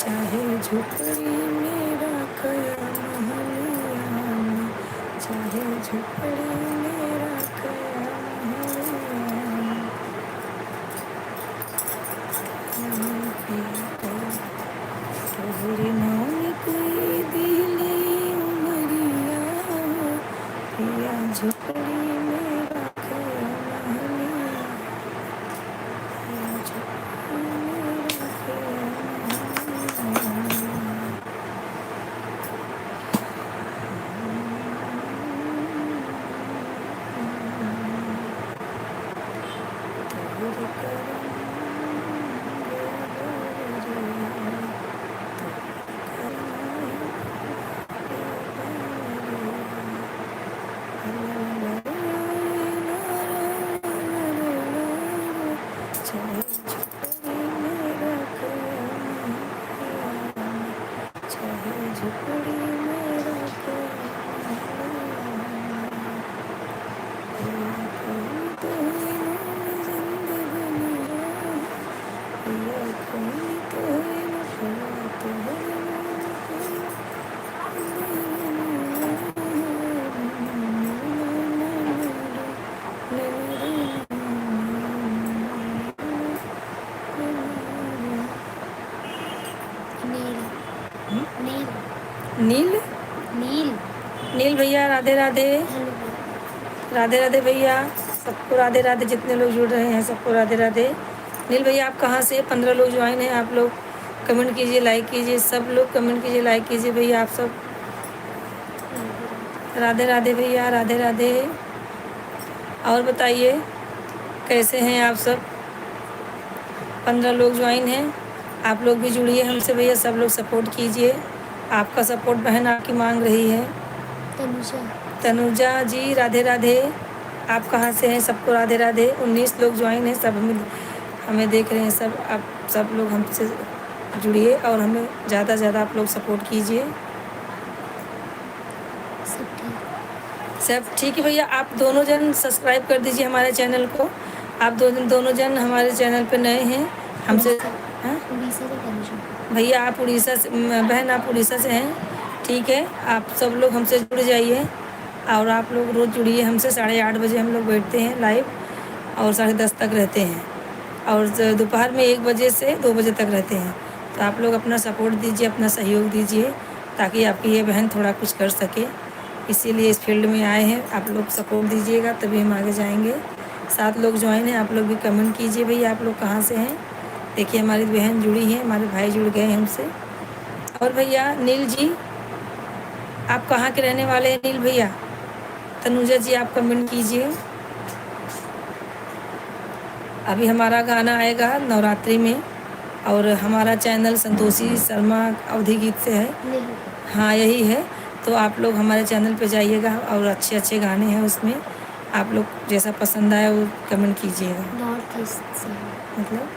चाहे झोपड़ी मेरा कया महलिया में, चाहे झोपड़ी मेरा कया महलिया में, तोहरे नाम कोई दिली उमरिया हो, पिया झोपड़ी मेरा कया महलिया, पिया झोपड़ी मेरा कया महलिया। तोहरे करम चाहे झोपड़ी मेरा कया महलिया में, चाहे झोपड़ी मेरा कया महलिया में, पिया कोई तो इनाम जिंदगनिया, पिया कोई तो इनाम तो नील नील नील नील भैया राधे राधे। राधे राधे भैया, सबको राधे राधे। जितने लोग जुड़ रहे हैं सबको राधे राधे। नील भैया आप कहाँ से? 15 लोग ज्वाइन हैं। आप लोग कमेंट कीजिए, लाइक कीजिए, सब लोग कमेंट कीजिए, लाइक कीजिए भैया। आप सब राधे राधे भैया, राधे राधे। और बताइए कैसे हैं आप सब? 15 लोग ज्वाइन हैं। आप लोग भी जुड़िए हमसे भैया, सब लोग सपोर्ट कीजिए। आपका सपोर्ट बहन आपकी मांग रही है। तनुजा जी राधे राधे। आप कहाँ से हैं? सबको राधे राधे। 19 लोग ज्वाइन हैं, सब हमें देख रहे हैं सब। आप सब लोग हमसे जुड़िए और हमें ज़्यादा से ज़्यादा आप लोग सपोर्ट कीजिए। सब ठीक है भैया। आप दोनों जन सब्सक्राइब कर दीजिए हमारे चैनल को। आप दोनों जन हमारे चैनल पे नए हैं हमसे। हाँ भैया आप उड़ीसा से, बहन आप उड़ीसा से हैं, ठीक है। आप सब लोग हमसे जुड़ जाइए और आप लोग रोज़ जुड़िए हमसे। 8:30 बजे हम लोग बैठते हैं लाइव और 10:30 तक रहते हैं और दोपहर में 1 बजे से 2 बजे तक रहते हैं। तो आप लोग अपना सपोर्ट दीजिए, अपना सहयोग दीजिए ताकि आपकी ये बहन थोड़ा कुछ कर सके। इसीलिए इस फील्ड में आए हैं। आप लोग सपोर्ट दीजिएगा तभी हम आगे जाएंगे। 7 लोग ज्वाइन हैं। आप लोग भी कमेंट कीजिए भैया आप लोग कहाँ से हैं। देखिए हमारी बहन जुड़ी है, हमारे भाई जुड़ गए हैं हमसे। और भैया नील जी आप कहाँ के रहने वाले हैं नील भैया? तनुजा जी आप कमेंट कीजिए। अभी हमारा गाना आएगा नवरात्रि में और हमारा चैनल संतोषी शर्मा अवधि गीत से है। हाँ यही है। तो आप लोग हमारे चैनल पे जाइएगा और अच्छे अच्छे गाने हैं उसमें। आप लोग जैसा पसंद आए वो कमेंट कीजिएगा। नॉर्थ ईस्ट से मतलब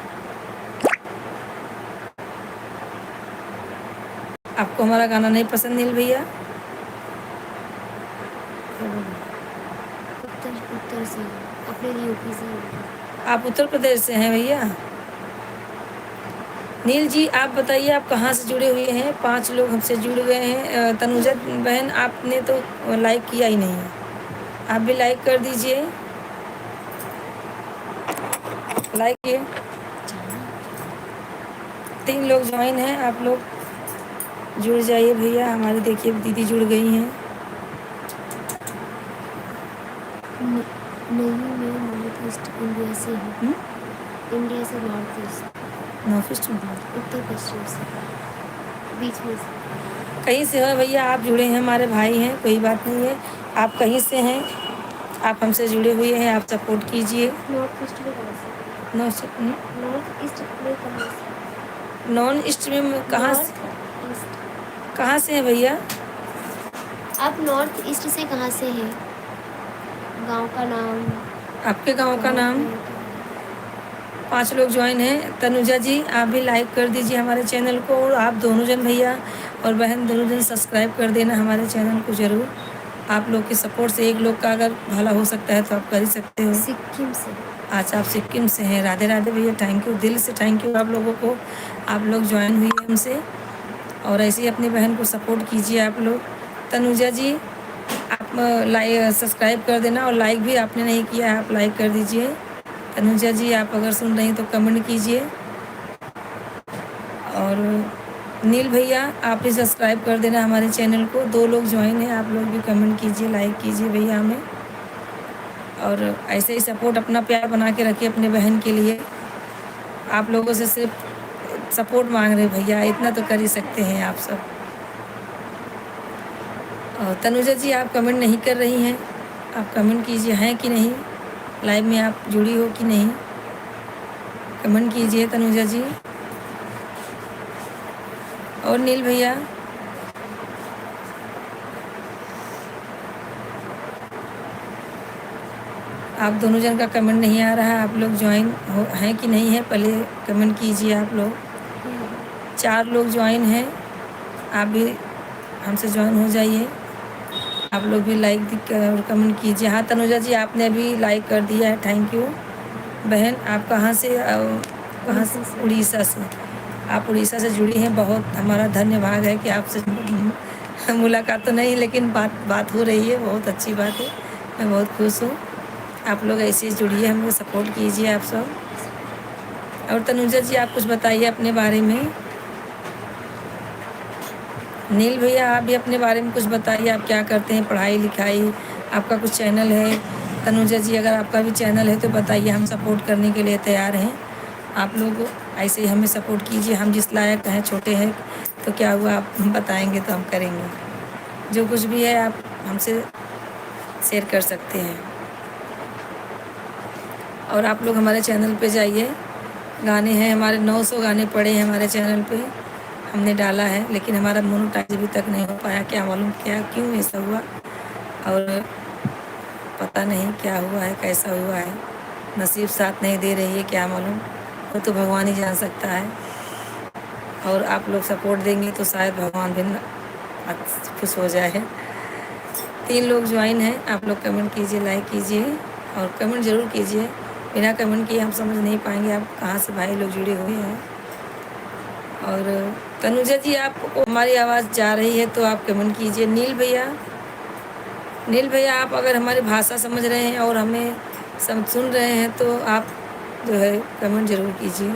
आपको हमारा गाना नहीं पसंद नील भैया? उत्तर से अपने यूपी से। आप उत्तर प्रदेश से हैं भैया? नील जी आप बताइए आप कहाँ से जुड़े हुए हैं? 5 लोग हमसे जुड़ गए हैं। तनुजा बहन आपने तो लाइक किया ही नहीं है, आप भी लाइक कर दीजिए। लाइक किए। 3 लोग ज्वाइन हैं। आप लोग जुड़ जाइए भैया। हमारी देखिए दीदी जुड़ गई हैं। नहीं मैं नॉर्थ ईस्ट इंडिया से हूँ। इंडिया से नॉर्थ ईस्ट। नॉर्थ ईस्ट में उत्तर पश्चिम से बीच में से। कहीं से हो भैया आप जुड़े हैं, हमारे भाई हैं, कोई बात नहीं है। आप कहीं से हैं, आप हमसे जुड़े हुए हैं, आप सपोर्ट कीजिए। नॉर्थ ईस्ट में कहाँ से? नॉर्थ ईस्ट में कहाँ से? नॉन ईस्ट में कहाँ से? कहाँ से हैं भैया आप? नॉर्थ ईस्ट से कहाँ से हैं? गांव का नाम? आपके गांव का नाम? 5 लोग ज्वाइन हैं। तनुजा जी आप भी लाइक कर दीजिए हमारे चैनल को और आप दोनों जन भैया और बहन दोनों जन सब्सक्राइब कर देना हमारे चैनल को ज़रूर। आप लोग के सपोर्ट से एक लोग का अगर भला हो सकता है तो आप कर ही सकते हो। सिक्किम से। अच्छा आप सिक्किम से हैं। राधे राधे भैया, थैंक यू, दिल से थैंक यू आप लोगों को। आप लोग ज्वाइन हुई हमसे। और ऐसे ही अपनी बहन को सपोर्ट कीजिए आप लोग। तनुजा जी आप लाइक सब्सक्राइब कर देना, और लाइक भी आपने नहीं किया है, आप लाइक कर दीजिए। तनुजा जी आप अगर सुन रही हैं तो कमेंट कीजिए। और नील भैया आप भी सब्सक्राइब कर देना हमारे चैनल को। 2 लोग ज्वाइन हैं, आप लोग भी कमेंट कीजिए, लाइक कीजिए भैया हमें। और ऐसे ही सपोर्ट अपना प्यार बना के रखिए अपने बहन के लिए। आप लोगों से सिर्फ सपोर्ट मांग रहे भैया, इतना तो कर ही सकते हैं आप सब। और तनुजा जी आप कमेंट नहीं कर रही हैं, आप कमेंट कीजिए, हैं कि नहीं, लाइव में आप जुड़ी हो कि नहीं, कमेंट कीजिए तनुजा जी। और नील भैया आप दोनों जन का कमेंट नहीं आ रहा है, आप लोग ज्वाइन हो हैं कि नहीं है, पहले कमेंट कीजिए आप लोग। 4 लोग ज्वाइन हैं, आप भी हमसे ज्वाइन हो जाइए। आप लोग भी लाइक और कमेंट कीजिए। हाँ तनुजा जी आपने भी लाइक कर दिया है, थैंक यू। बहन आप कहाँ से कहाँ से? उड़ीसा से। आप उड़ीसा से जुड़ी हैं, बहुत हमारा धन्यवाद है कि आपसे मुलाकात तो नहीं लेकिन बात हो रही है, बहुत अच्छी बात है, मैं बहुत खुश हूँ। आप लोग ऐसे ही जुड़िए, हमें सपोर्ट कीजिए आप सब। और तनुजा जी आप कुछ बताइए अपने बारे में। नील भैया आप भी अपने बारे में कुछ बताइए, आप क्या करते हैं, पढ़ाई लिखाई, आपका कुछ चैनल है। तनुजा जी अगर आपका भी चैनल है तो बताइए, हम सपोर्ट करने के लिए तैयार हैं। आप लोग ऐसे ही हमें सपोर्ट कीजिए, हम जिस लायक हैं, छोटे हैं तो क्या हुआ, आप बताएंगे तो हम करेंगे। जो कुछ भी है आप हमसे शेयर कर सकते हैं। और आप लोग हमारे चैनल पे जाइए, गाने हैं हमारे, 900 गाने पड़े हैं हमारे चैनल पे, हमने डाला है, लेकिन हमारा मोनेटाइज अभी तक नहीं हो पाया, क्या मालूम क्या क्यों ऐसा हुआ, और पता नहीं क्या हुआ है, कैसा हुआ है, नसीब साथ नहीं दे रही है, क्या मालूम, वो तो भगवान ही जान सकता है। और आप लोग सपोर्ट देंगे तो शायद भगवान भी खुश हो जाए। 3 लोग ज्वाइन हैं, आप लोग कमेंट कीजिए, लाइक कीजिए और कमेंट ज़रूर कीजिए। बिना कमेंट किए हम समझ नहीं पाएंगे आप कहाँ से भाई लोग जुड़े हुए हैं। और तनुजा जी आपको हमारी आवाज़ जा रही है तो आप कमेंट कीजिए। नील भैया आप अगर हमारी भाषा समझ रहे हैं और हमें सुन रहे हैं तो आप जो है कमेंट ज़रूर कीजिए।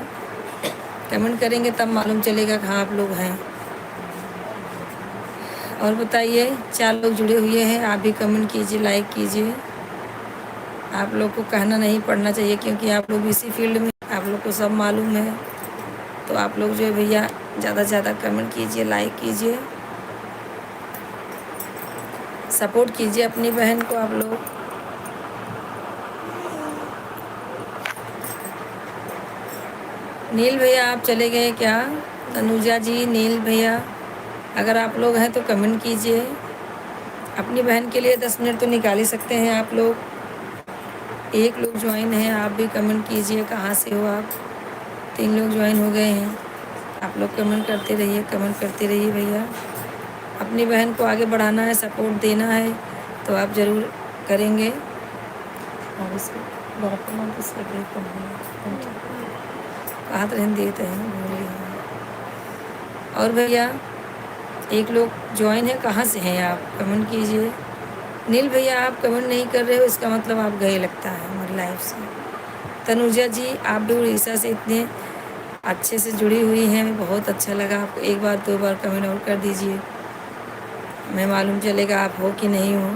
कमेंट करेंगे तब मालूम चलेगा कहाँ आप लोग हैं। और बताइए, 4 लोग जुड़े हुए हैं, आप भी कमेंट कीजिए, लाइक कीजिए। आप लोग को कहना नहीं पड़ना चाहिए क्योंकि आप लोग इसी फील्ड में, आप लोग को सब मालूम है, तो आप लोग जो है भैया ज़्यादा से ज़्यादा कमेंट कीजिए, लाइक कीजिए, सपोर्ट कीजिए अपनी बहन को आप लोग। नील भैया आप चले गए क्या? तनुजा जी, नील भैया अगर आप लोग हैं तो कमेंट कीजिए। अपनी बहन के लिए 10 मिनट तो निकाल ही सकते हैं आप लोग। 1 लोग ज्वाइन है, आप भी कमेंट कीजिए, कहाँ से हो आप। 3 लोग ज्वाइन हो गए हैं, आप लोग कमेंट करते रहिए भैया। अपनी बहन को आगे बढ़ाना है, सपोर्ट देना है तो आप ज़रूर करेंगे। हाथ रहने देते हैं। और भैया 1 लोग ज्वाइन है, कहाँ से हैं आप, कमेंट कीजिए। नील भैया आप कमेंट नहीं कर रहे हो, इसका मतलब आप गए लगता है हमारी लाइफ से। तनुजा जी आप भी उड़ीसा से इतने अच्छे से जुड़ी हुई हैं, बहुत अच्छा लगा। आपको 1 बार 2 बार कमेंट और कर दीजिए, मैं मालूम चलेगा आप हो कि नहीं हो।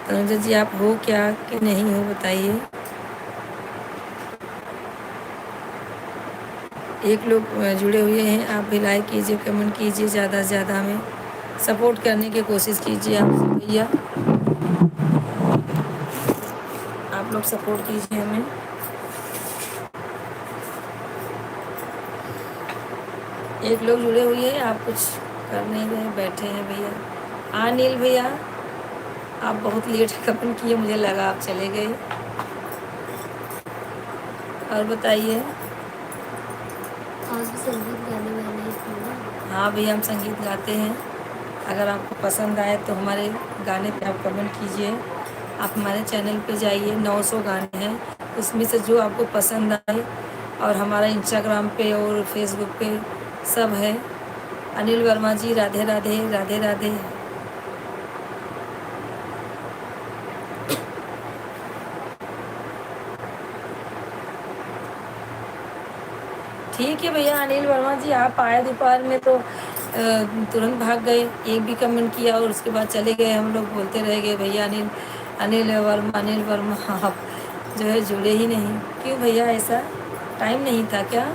तनुजा जी आप हो क्या कि नहीं हो बताइए। 1 लोग जुड़े हुए हैं, आप भी लाइक कीजिए, कमेंट कीजिए, ज़्यादा से ज़्यादा हमें सपोर्ट करने की कोशिश कीजिए आप भैया। आप लोग सपोर्ट कीजिए हमें। एक लोग जुड़े हुए हैं, आप कुछ कर नहीं रहे, बैठे हैं भैया। हाँ नील भैया आप बहुत लेट कमेंट किए, मुझे लगा आप चले गए। और बताइए। आप संगीत गाने वाले हैं? हाँ भैया हम संगीत गाते हैं, अगर आपको पसंद आए तो हमारे गाने पे आप कमेंट कीजिए। आप हमारे चैनल पे जाइए, 900 गाने हैं, उसमें से जो आपको पसंद आए, और हमारा इंस्टाग्राम पे और फेसबुक पे सब है। अनिल वर्मा जी राधे राधे, राधे राधे। ठीक है भैया अनिल वर्मा जी, आप आए दोपहर में तो तुरंत भाग गए, एक भी कमेंट किया और उसके बाद चले गए। हम लोग बोलते रह गए भैया अनिल अनिल वर्मा आप जो है जुड़े ही नहीं। क्यों भैया, ऐसा टाइम नहीं था क्या?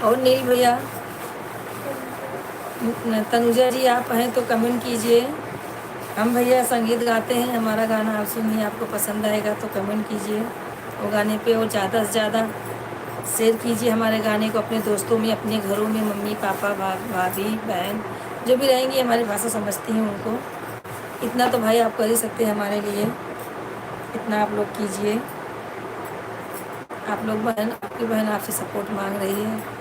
और नील भैया, तनुजा जी आप हैं तो कमेंट कीजिए। हम भैया संगीत गाते हैं, हमारा गाना आप सुनिए, आपको पसंद आएगा तो कमेंट कीजिए वो गाने पे, और ज़्यादा से ज़्यादा शेयर कीजिए हमारे गाने को अपने दोस्तों में, अपने घरों में, मम्मी पापा भाभी बहन जो भी रहेंगी हमारी भाषा समझती हैं उनको। इतना तो भाई आप कर ही सकते हैं हमारे लिए, इतना आप लोग कीजिए। आप लोग बहन, आपकी बहन आपसे सपोर्ट मांग रही है।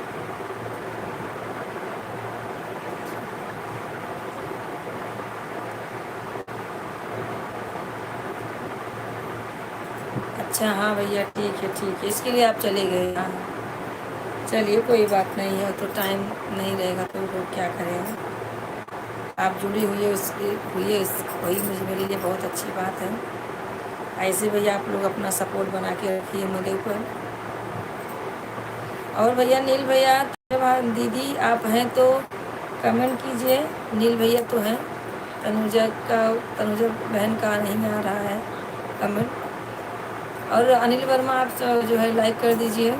अच्छा हाँ भैया ठीक है, इसके लिए आप चले गए। हाँ चलिए कोई बात नहीं है, तो टाइम नहीं रहेगा तो लोग क्या करेंगे। आप जुड़ी वही मुझे मेरे लिए बहुत अच्छी बात है। ऐसे भैया आप लोग अपना सपोर्ट बना के रखिए मेरे ऊपर। और भैया नील भैया, दीदी आप हैं तो कमेंट कीजिए। नील भैया तो हैं, तनुजा बहन का नहीं आ रहा है कमेंट। और अनिल वर्मा आप जो है लाइक कर दीजिए।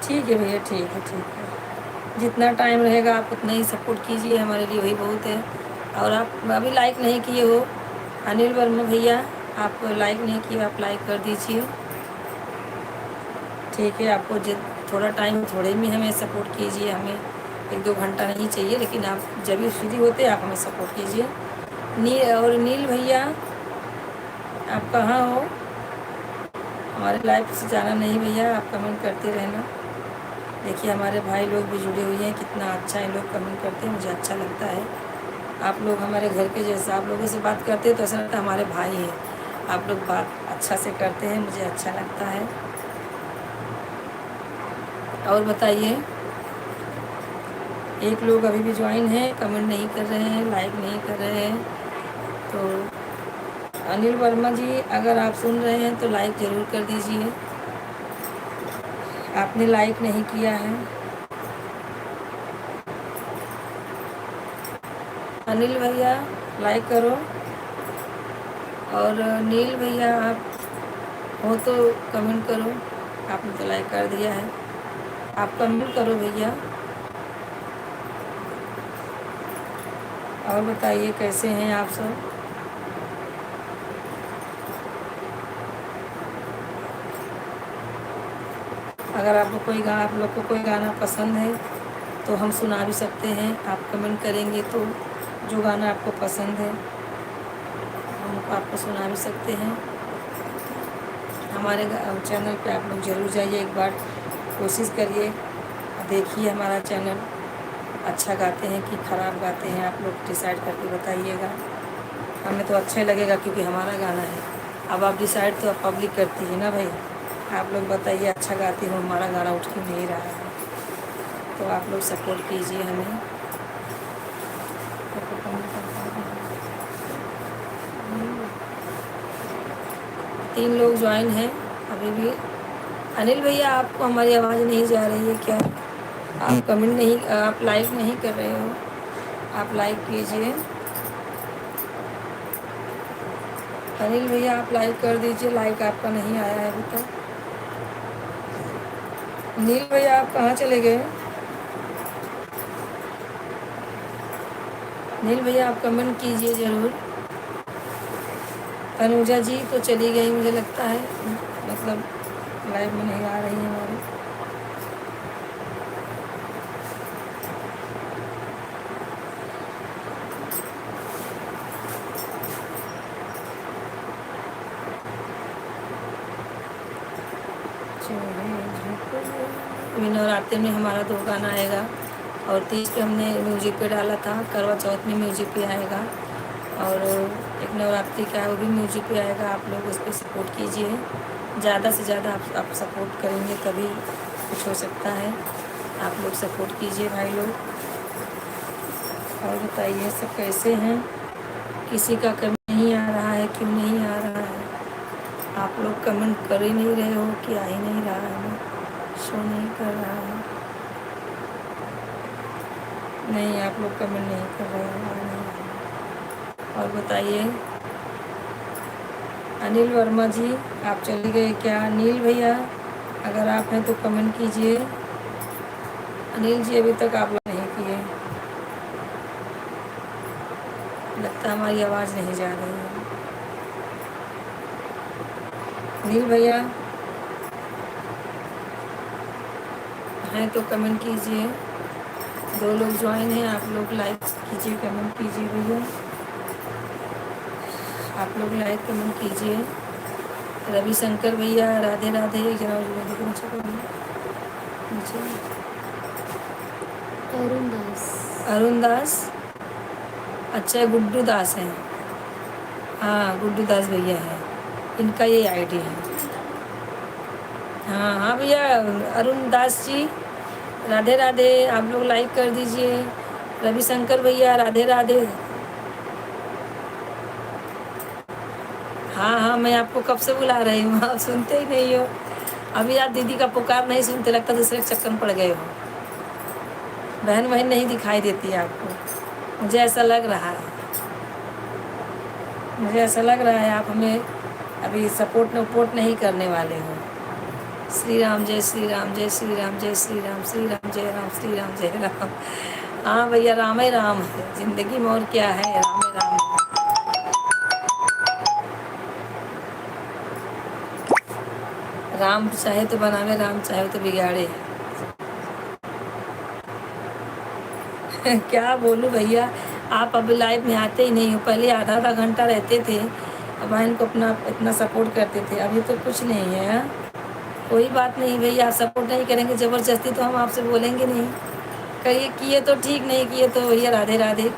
ठीक है भैया ठीक है। जितना टाइम रहेगा आप उतना ही सपोर्ट कीजिए, हमारे लिए वही बहुत है। और आप अभी लाइक नहीं किए हो अनिल वर्मा भैया, आप लाइक नहीं किए, आप लाइक कर दीजिए। ठीक है, आपको थोड़ा टाइम, थोड़े में हमें सपोर्ट कीजिए, हमें 1-2 घंटा नहीं चाहिए, लेकिन आप जब भी फ्री होते आप हमें सपोर्ट कीजिए। नील भैया आप कहाँ हो? हमारे लाइफ से जाना नहीं भैया, आप कमेंट करते रहना। देखिए हमारे भाई लोग भी जुड़े हुए हैं, कितना अच्छा है, लोग कमेंट करते हैं, मुझे अच्छा लगता है। आप लोग हमारे घर के जैसा, आप लोगों से बात करते हैं तो ऐसा लगता है हमारे भाई हैं। आप लोग बात अच्छा से करते हैं, मुझे अच्छा लगता है। और बताइए, एक लोग अभी भी ज्वाइन हैं, कमेंट नहीं कर रहे हैं, लाइक नहीं कर रहे हैं। तो अनिल वर्मा जी अगर आप सुन रहे हैं तो लाइक ज़रूर कर दीजिए, आपने लाइक नहीं किया है। अनिल भैया लाइक करो, और नील भैया आप हो तो कमेंट करो। आपने तो लाइक कर दिया है, आप कमेंट करो भैया। और बताइए कैसे हैं आप सब? अगर आप लोग को कोई गाना पसंद है तो हम सुना भी सकते हैं। आप कमेंट करेंगे तो जो गाना आपको पसंद है हम आपको सुना भी सकते हैं। हमारे चैनल पे आप लोग ज़रूर जाइए, एक बार कोशिश करिए, देखिए हमारा चैनल अच्छा गाते हैं कि ख़राब गाते हैं, आप लोग डिसाइड करके बताइएगा। हमें तो अच्छा ही लगेगा क्योंकि हमारा गाना है। अब आप डिसाइड तो आप पब्लिक करती है ना भाई, आप लोग बताइए अच्छा गाती हूँ, हमारा गाना उठ क्यों नहीं रहा है। तो आप लोग सपोर्ट कीजिए हमें। 3 लोग ज्वाइन हैं अभी भी। अनिल भैया आपको हमारी आवाज़ नहीं जा रही है क्या? आप कमेंट नहीं, आप लाइक नहीं कर रहे हो, आप लाइक कीजिए। अनिल भैया आप लाइक कर दीजिए, लाइक आपका नहीं आया है अभी तक। नील भैया आप कहाँ चले गए? नील भैया आप कमेंट कीजिए ज़रूर। तनुजा जी तो चली गई मुझे लगता है, मतलब लाइव में नहीं आ रही है हमारी। अभी नवरात्रि में हमारा 2 गाना आएगा और 30 पे हमने म्यूजिक पे डाला था, करवा चौथ में म्यूजिक पे आएगा और एक नवरात्रि का है वो भी म्यूजिक पे आएगा। आप लोग उस पर सपोर्ट कीजिए, ज़्यादा से ज़्यादा आप सपोर्ट करेंगे तभी कुछ हो सकता है। आप लोग सपोर्ट कीजिए भाई लोग। और बताइए सब कैसे हैं? किसी का कमेंट नहीं आ रहा है, क्यों नहीं आ रहा है? आप लोग कमेंट कर ही नहीं रहे हो कि आ ही नहीं रहा है, शो नहीं कर रहा है। नहीं, आप लोग कमेंट नहीं कर रहे हो, आ नहीं रहा है। और बताइए अनिल वर्मा जी, आप चले गए क्या? अनिल भैया अगर आप हैं तो कमेंट कीजिए। अनिल जी अभी तक आप लोग नहीं किए, लगता हमारी आवाज़ नहीं जा रही है। अनिल भैया हैं तो कमेंट कीजिए। 2 लोग ज्वाइन हैं, आप लोग लाइक कीजिए, कमेंट कीजिए भैया, आप लोग लाइक कमेंट कीजिए। रविशंकर भैया राधे राधे। जरा अरुण दास। अरुण दास, अच्छा गुड्डू दास हैं, हाँ गुड्डू दास भैया है, इनका ये आईडी है। हाँ हाँ भैया अरुण दास जी राधे राधे, आप लोग लाइक कर दीजिए। रविशंकर भैया राधे राधे। हाँ हाँ मैं आपको कब से बुला रही हूँ, आप सुनते ही नहीं हो। अभी आप दीदी का पुकार नहीं सुनते, लगता दूसरे के चक्कर में पड़ गए हो। बहन बहन नहीं दिखाई देती है आपको, मुझे ऐसा लग रहा है, मुझे ऐसा लग रहा है आप हमें अभी सपोर्ट नहीं करने वाले हो। श्री राम जय श्री राम, जय श्री राम, जय श्री राम, श्री राम जय राम, श्री राम जय राम। हाँ भैया राम ही राम है जिंदगी में, और क्या है, राम ही राम है। राम चाहे तो बनावे, राम चाहे तो बिगाड़े। क्या बोलूं भैया, आप अभी लाइव में आते ही नहीं हो। पहले आधा आधा घंटा रहते थे, अब बहन को अपना इतना सपोर्ट करते थे, अभी तो कुछ नहीं है। हाँ? कोई बात नहीं भैया, आप सपोर्ट नहीं करेंगे ज़बरदस्ती तो हम आपसे बोलेंगे नहीं। करिए, किए तो ठीक, नहीं किए तो भैया राधे राधे।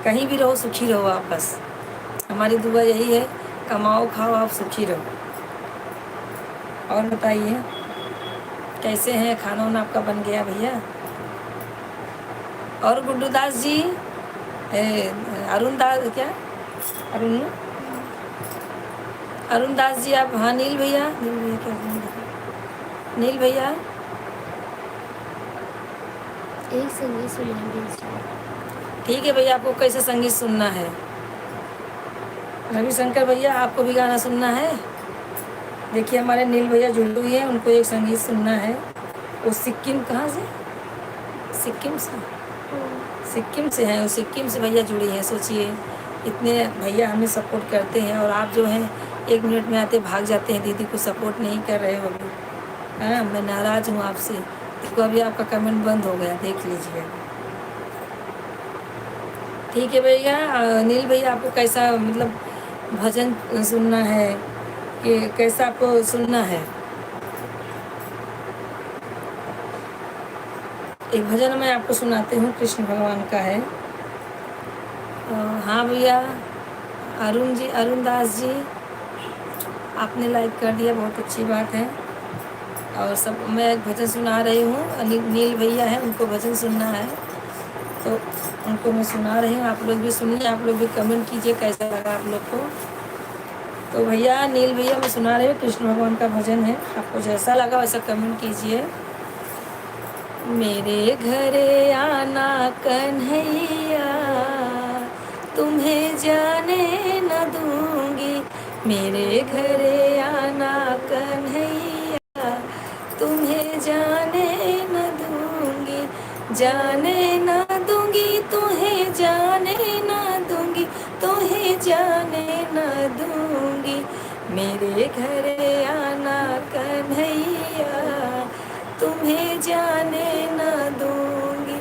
कहीं भी रहो सुखी रहो आप, बस हमारी दुआ यही है, कमाओ खाओ आप सुखी रहो। और बताइए कैसे हैं? खाना वाना आपका बन गया भैया? और गुड्डू दास जी, अरुण दास क्या, अरुण अरुण दास जी आप, हाँ नील भैया, नील भैया क्या, नील भैया एक संगीत सुनाइए। ठीक है भैया, आपको कैसा संगीत सुनना है? रविशंकर भैया आपको भी गाना सुनना है? देखिए हमारे नील भैया जुड़े हुए हैं, उनको एक संगीत सुनना है। वो सिक्किम, कहाँ से? सिक्किम से, सिक्किम से हैं वो, सिक्किम से भैया जुड़ी हैं। सोचिए इतने भैया हमें सपोर्ट करते हैं और आप जो हैं 1 मिनट में आते भाग जाते हैं, दीदी को सपोर्ट नहीं कर रहे हो अभी। हाँ मैं नाराज़ हूँ आपसे। देखो अभी आपका कमेंट बंद हो गया, देख लीजिए। ठीक है भैया। नील भैया आपको कैसा मतलब भजन सुनना है कि कैसा आपको सुनना है? एक भजन मैं आपको सुनाती हूँ, कृष्ण भगवान का है। हाँ भैया अरुण जी, अरुण दास जी आपने लाइक कर दिया, बहुत अच्छी बात है। और सब मैं एक भजन सुना रही हूँ, नील भैया है उनको भजन सुनना है तो उनको मैं सुना रही हूँ। आप लोग भी सुनिए, आप लोग भी कमेंट कीजिए कैसा लगा आप लोग को। तो भैया नील भैया मैं सुना रही हूँ, कृष्ण भगवान का भजन है, आपको जैसा लगा वैसा कमेंट कीजिए। मेरे घरे आना कन्हैया, तुम्हें जाने न दूंगी। मेरे घरे आना कन्हैया, तुम्हें जाने न दूंगी। जाने न दूंगी तुम्हें, जाने न दूंगी तुम्हें, जाने न दूंगी। मेरे घरे आना कन्हैया, तुम्हें जाने न दूंगी।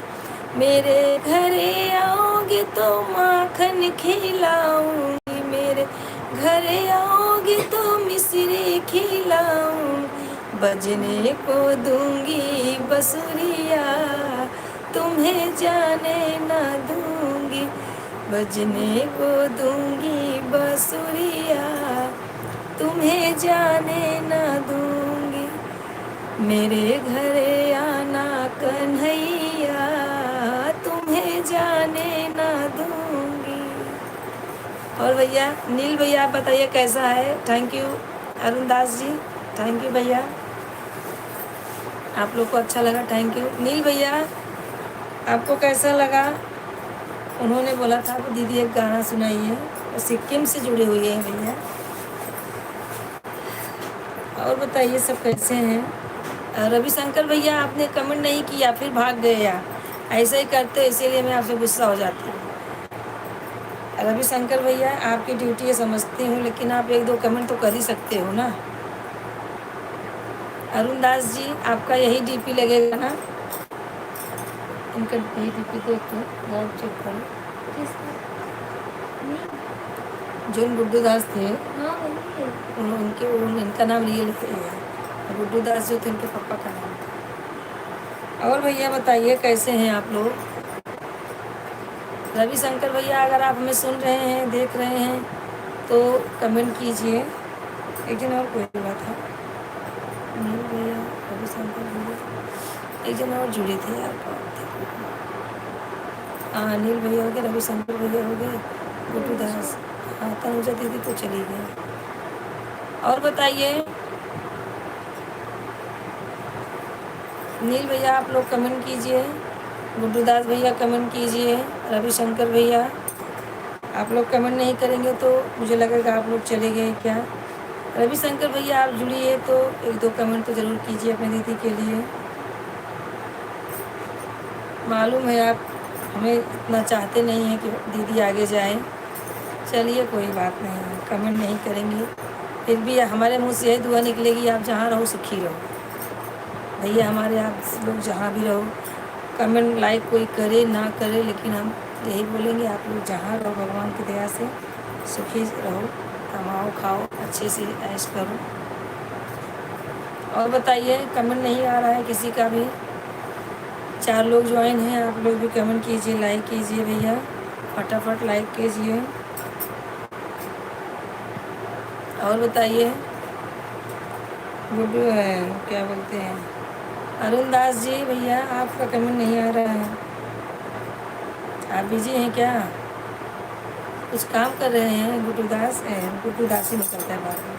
मेरे घरे आओगे तो माखन खिलाऊंगी, मेरे घरे आओगे तो मिश्री खिलाऊंगी। बजने को दूंगी बसुरिया, तुम्हें जाने ना दूंगी, बजने को दूंगी बसुरिया, तुम्हें जाने ना दूंगी, मेरे घरे आना कन्हैया, तुम्हें जाने ना दूंगी। और भैया नील भैया आप बताइए कैसा है। Thank you Arun Das ji, thank you भैया, आप लोग को अच्छा लगा, थैंक यू। नील भैया आपको कैसा लगा। उन्होंने बोला था कि दीदी एक गाना सुनाइए, और सिक्किम से जुड़े हुए हैं भैया। और बताइए सब कैसे हैं। रविशंकर भैया आपने कमेंट नहीं किया, फिर भाग गए यार, ऐसे ही करते, इसीलिए मैं आपसे गुस्सा हो जाती हूँ। रविशंकर भैया आपकी ड्यूटी है समझती हूँ, लेकिन आप एक दो कमेंट तो कर ही सकते हो ना। अरुण दास जी आपका यही डीपी लगेगा ना, इनका यही डीपी देख के बहुत चेक करो। जो गुड्डू दास थे, हाँ इनका नाम रियल है, गुड्डू दास जो थे उनके पापा का नाम था। और भैया बताइए कैसे हैं आप लोग। रविशंकर भैया अगर आप हमें सुन रहे हैं, देख रहे हैं तो कमेंट कीजिए। एक दिन और कोई हुआ था, नील भैया, रविशंकर भैया, एक जन और जुड़े थे यार, हाँ नील भैया हो गए, रविशंकर भैया हो गए, गुड्डू दास, हाँ तनुजा दीदी तो चली गई। और बताइए नील भैया आप लोग कमेंट कीजिए, गुड्डू दास भैया कमेंट कीजिए, रविशंकर भैया आप लोग कमेंट नहीं करेंगे तो मुझे लगेगा आप लोग चले गए क्या। रविशंकर भैया आप जुड़िए तो एक दो कमेंट तो ज़रूर कीजिए अपने दीदी के लिए। मालूम है आप हमें इतना चाहते नहीं हैं कि दीदी आगे जाए, चलिए कोई बात नहीं है, कमेंट नहीं करेंगे, फिर भी हमारे मुँह से यही दुआ निकलेगी आप जहाँ रहो सुखी रहो। भैया हमारे आप लोग जहाँ भी रहो, कमेंट लाइक कोई करे ना करे, लेकिन हम यही बोलेंगे आप लोग जहाँ रहो भगवान की दया से सुखी रहो, कमाओ खाओ अच्छे से ऐश करो। और बताइए कमेंट नहीं आ रहा है किसी का भी, 4 लोग ज्वाइन हैं, आप लोग भी कमेंट कीजिए, लाइक कीजिए भैया, फटाफट लाइक कीजिए। और बताइए गुड्डू है क्या बोलते हैं, अरुण दास जी भैया आपका कमेंट नहीं आ रहा है, आप बिजी हैं क्या, कुछ काम कर रहे हैं। गुड्डू दास ही निकलता है बात में।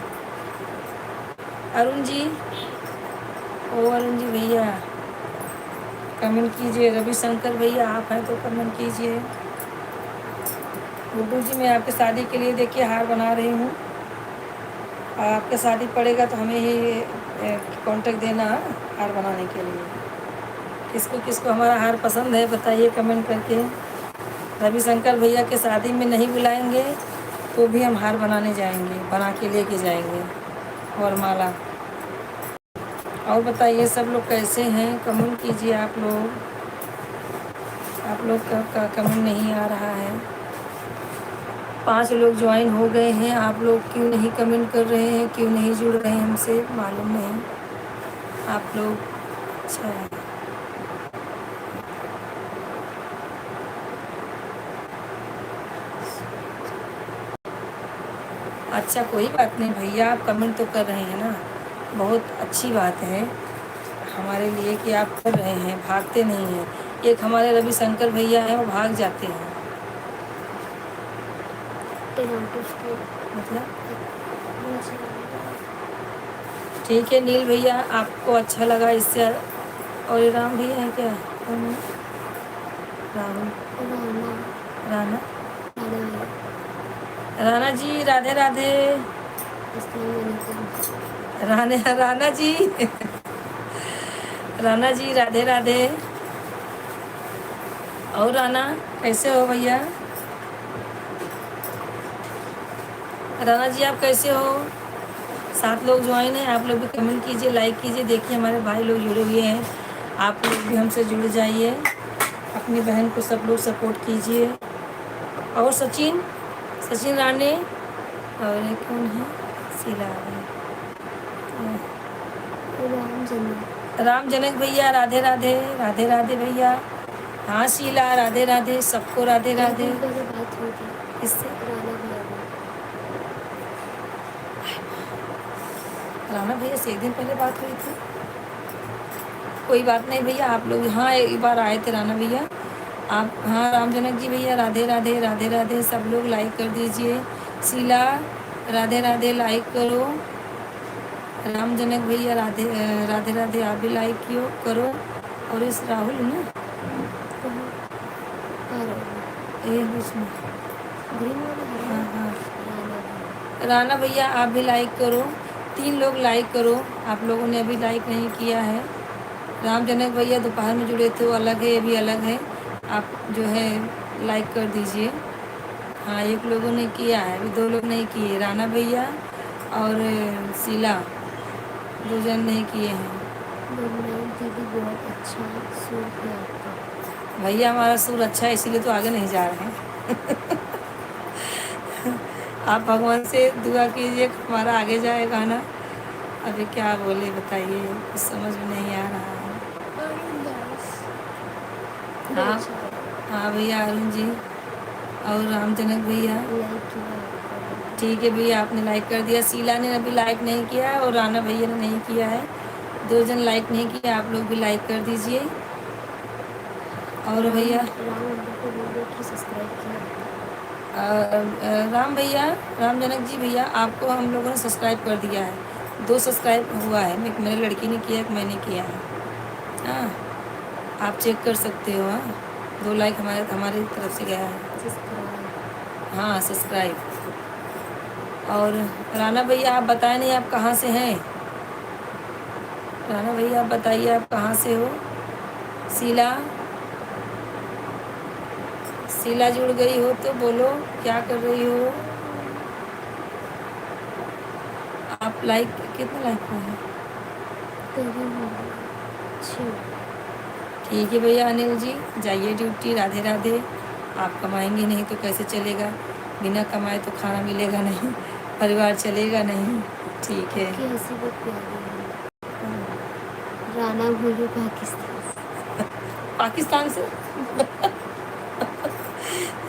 अरुण जी, ओ अरुण जी भैया कमेंट कीजिए। रविशंकर भैया आप हैं तो कमेंट कीजिए। गुड्डू जी मैं आपके शादी के लिए देखिए हार बना रही हूँ, आपका शादी पड़ेगा तो हमें ही कांटेक्ट देना हार बनाने के लिए। किसको किसको हमारा हार पसंद है बताइए कमेंट करके। रविशंकर भैया के शादी में नहीं बुलाएंगे तो भी हम हार बनाने जाएंगे, बना के लेके जाएंगे, और माला। और बताइए सब लोग कैसे हैं, कमेंट कीजिए आप लोग का कमेंट नहीं आ रहा है। 5 लोग ज्वाइन हो गए हैं, आप लोग क्यों नहीं कमेंट कर रहे हैं, क्यों नहीं जुड़ रहे हैं हमसे, मालूम नहीं आप लोग। अच्छा है, अच्छा कोई बात नहीं भैया, आप कमेंट तो कर रहे हैं ना, बहुत अच्छी बात है हमारे लिए कि आप कर रहे हैं, भागते नहीं हैं। एक हमारे रविशंकर भैया हैं वो भाग जाते हैं, मतलब ठीक है। नील भैया आपको अच्छा लगा इससे, और राम भैया है क्या, राहुल राणा राणा जी राधे राधे, राणा जी राणा जी राधे राधे। और राणा कैसे हो भैया, राणा जी आप कैसे हो। 7 लोग ज्वाइन हैं, आप लोग भी कमेंट कीजिए, लाइक कीजिए। देखिए हमारे भाई लोग जुड़े हुए हैं, आप लोग भी हमसे जुड़ जाइए, अपनी बहन को सब लोग सपोर्ट कीजिए। और सचिन राणे, और एक कौन है, शीला, राम जनक। राम जनक भैया राधे राधे, राधे राधे भैया। हाँ शीला राधे राधे, सबको राधे एक राधे। दिन पहले बात हुई थी किससे? राणा भैया को। राणा भैया से एक दिन पहले बात हुई थी। कोई बात नहीं भैया, आप लोग हाँ एक बार आए थे राणा भैया आप। हाँ राम जनक जी भैया राधे राधे, राधे राधे। सब लोग लाइक कर दीजिए। शीला राधे राधे, लाइक करो। राम जनक भैया राधे राधे राधे, आप भी लाइक कियो करो। और इस राहुल ना कहाँ? कहाँ राहुल? ये बीच में, ग्रीन वाला हरा हाँ वाला? हाँ राणा भैया। राणा भैया आप भी लाइक करो। 3 लोग लाइक करो, आप लोगों ने अभी लाइक नहीं किया है। राम जनक भैया दोपहर में जुड़े थे, वो अलग है, ये भी अलग है। आप जो है लाइक कर दीजिए। हाँ 1 लोगों ने किया है, अभी 2 लोग नहीं किए, राणा भैया और शीला 2 जन नहीं किए हैं। गुड नाइट दीदी, बहुत अच्छा सुर है आपका। भैया हमारा सुर अच्छा है इसीलिए तो आगे नहीं जा रहे हैं। आप भगवान से दुआ कीजिए हमारा आगे जाए गाना। अभी क्या बोले बताइए, कुछ समझ में नहीं आ रहा है। हाँ हाँ भैया अरुण जी और राम जनक भैया लाइक किया आपका। ठीक है भैया, आपने लाइक कर दिया। शीला ने अभी लाइक नहीं किया है और राणा भैया ने नहीं किया है। 2 जन लाइक नहीं किया, आप लोग भी लाइक कर दीजिए। और भैया राम अंकल को बोल दो कि सब्सक्राइब किया। राम भैया, राम जनक जी भैया आपको हम लोगों ने सब्सक्राइब कर दिया है। 2 सब्सक्राइब हुआ है, मेरे लड़की ने किया, एक मैंने किया है। हाँ आप चेक कर सकते हो। हाँ 2 लाइक हमारी तरफ से गया है। हाँ सब्सक्राइब। और राणा भैया आप बताएं नहीं आप कहाँ से हैं। राणा भैया आप बताइए आप कहाँ से हो। शीला शीला जुड़ गई हो तो बोलो क्या कर रही हो। आप लाइक कितना लाइक हुआ है? ठीक है भैया अनिल जी जाइए ड्यूटी, राधे राधे। आप कमाएंगे नहीं तो कैसे चलेगा, बिना कमाए तो खाना मिलेगा नहीं, परिवार चलेगा नहीं। ठीक है। आपकी हंसी बहुत प्यारी है। राणा बोलो पाकिस्तान से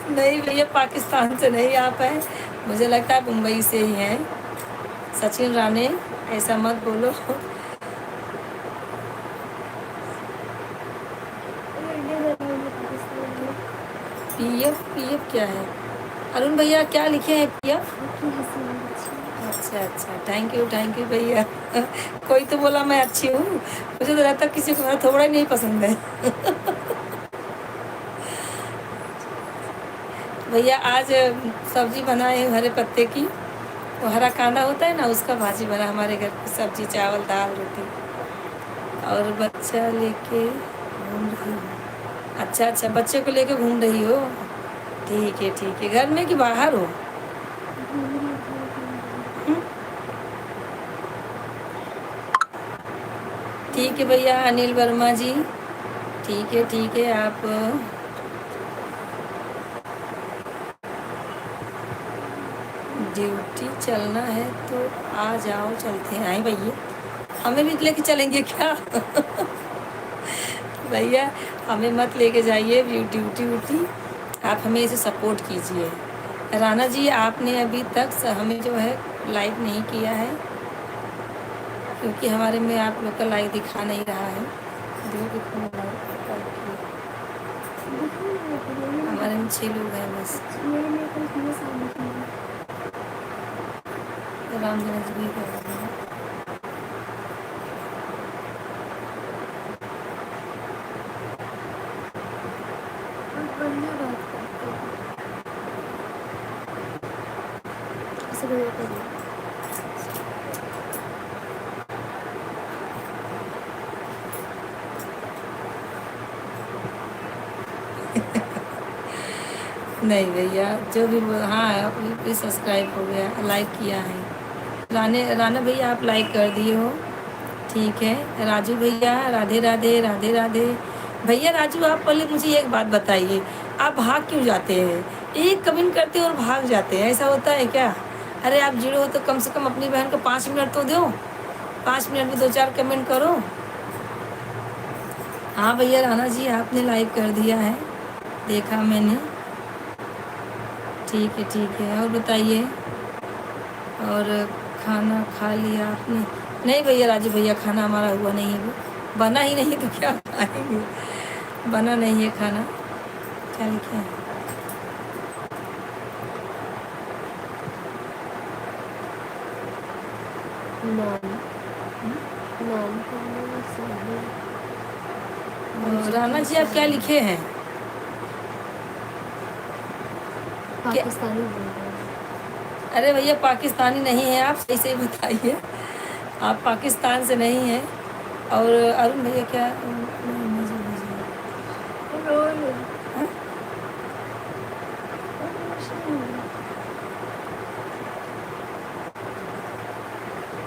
नहीं भैया पाकिस्तान से नहीं आप हैं, मुझे लगता है मुंबई से ही हैं। सचिन राणे ऐसा मत बोलो। पीएफ क्या है अरुण भैया, क्या लिखे हैं पीएफ? अच्छा थैंक यू भैया। कोई तो बोला मैं अच्छी हूँ, मुझे तो लगता किसी को मेरा थोड़ा ही नहीं पसंद है। भैया आज सब्जी बनाए हैं हरे पत्ते की, वो हरा कांदा होता है ना उसका भाजी बना हमारे घर की, सब्जी चावल दाल रोटी। और बच्चा लेके घूम रही हूँ। अच्छा बच्चे को लेके घूम रही हो, ठीक है। घर में कि बाहर हो? ठीक है भैया अनिल वर्मा जी, ठीक है। आप ड्यूटी चलना है तो आ जाओ, चलते हैं। आए भैया हमें भी लेके चलेंगे क्या? भैया हमें मत लेके जाइए ड्यूटी, आप हमें इसे सपोर्ट कीजिए। राणा जी आपने अभी तक हमें जो है लाइक नहीं किया है, क्योंकि हमारे में आप लोग का लाइक दिखा नहीं रहा है। हमारे में 6 लोग हैं बस। राम जनक जी भी कर रहे हैं। नहीं भैया जो भी हाँ भी सब्सक्राइब हो गया, लाइक किया है। राणा भैया आप लाइक कर दिए हो, ठीक है। राजू भैया राधे राधे। भैया राजू आप पहले मुझे एक बात बताइए, आप भाग क्यों जाते हैं? एक कमेंट करते हैं और भाग जाते हैं, ऐसा होता है क्या? अरे आप जुड़े हो तो कम से कम अपनी बहन को 5 मिनट तो दो, 5 मिनट में 2-4 कमेंट करो। हाँ भैया राणा जी, आपने लाइक कर दिया है, देखा मैंने। ठीक है, और बताइए, और खाना खा लिया आपने? नहीं भैया, राजू भैया, खाना हमारा हुआ नहीं है, वो बना ही नहीं तो क्या खाएंगे, बना नहीं है खाना। क्या लिखे हैं? नान नान खाने सब्जी। राणा जी, आप क्या लिखे हैं? पाकिस्तानी बोल रहे हैं। अरे भैया, पाकिस्तानी नहीं है आप, सही से बताइए, आप पाकिस्तान से नहीं हैं। और अरुण भैया क्या हाँ?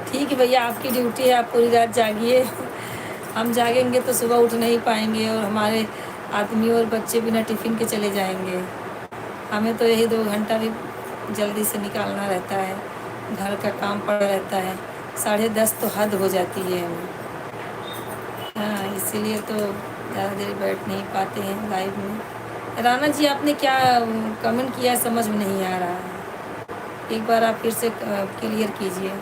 ठीक है भैया, आपकी ड्यूटी है, आप पूरी रात जागिए। हम जागेंगे तो सुबह उठ नहीं पाएंगे, और हमारे आदमी और बच्चे बिना टिफ़िन के चले जाएंगे। हमें तो यही 2 घंटा भी जल्दी से निकालना रहता है, घर का काम पड़ा रहता है, 10:30 तो हद हो जाती है हमें। हाँ, इसीलिए तो ज़्यादा देर बैठ नहीं पाते हैं लाइव में। राणा जी, आपने क्या कमेंट किया है, समझ में नहीं आ रहा है, एक बार आप फिर से क्लियर कीजिए।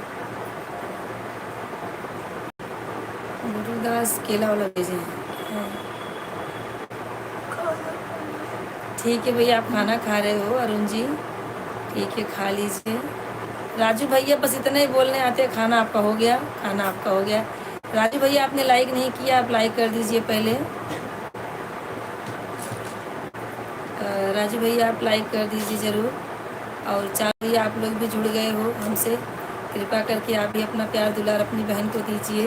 गुरुदास केला वाला भेजे हैं। ठीक है भैया, आप खाना खा रहे हो अरुण जी, ठीक है, खा लीजिए। राजू भैया बस इतना ही बोलने आते हैं, खाना आपका हो गया, खाना आपका हो गया। राजू भैया, आपने लाइक नहीं किया, आप लाइक कर दीजिए पहले। राजू भैया, आप लाइक कर दीजिए ज़रूर। और चाहे आप लोग भी जुड़ गए हो हमसे, कृपा करके आप भी अपना प्यार दुलार अपनी बहन को दीजिए,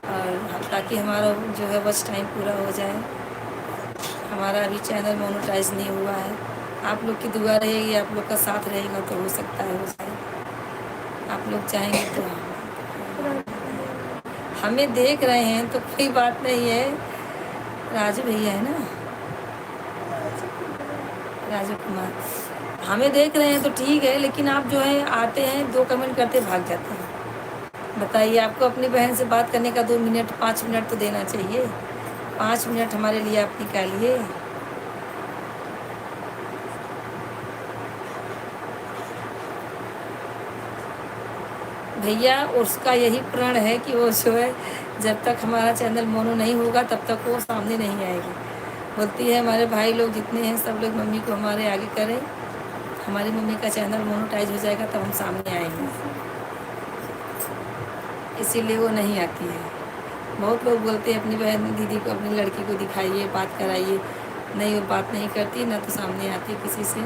और ताकि हमारा जो है वॉच टाइम पूरा हो जाए। हमारा अभी चैनल मोनेटाइज नहीं हुआ है, आप लोग की दुआ रहेगी, आप लोग का साथ रहेगा तो हो सकता है हो जाए। आप लोग चाहेंगे तो हमें देख रहे हैं तो कोई बात नहीं है। राजू भैया है ना, राजू कुमार, हमें देख रहे हैं तो ठीक है, लेकिन आप जो है आते हैं 2 कमेंट करते भाग जाते हैं। बताइए, आपको अपनी बहन से बात करने का 2 मिनट 5 मिनट तो देना चाहिए, 5 मिनट हमारे लिए आप निकालिए। भैया, उसका यही प्रण है कि वो जो है, जब तक हमारा चैनल मोनो नहीं होगा तब तक वो सामने नहीं आएगी। बोलती है हमारे भाई लोग जितने हैं सब लोग मम्मी को हमारे आगे करें, हमारी मम्मी का चैनल मोनेटाइज हो जाएगा तब हम सामने आएंगे, इसीलिए वो नहीं आती है। बहुत लोग बोलते हैं अपनी बहन दीदी को, अपनी लड़की को दिखाइए, बात कराइए, नहीं वो बात नहीं करती, ना तो सामने आती किसी से,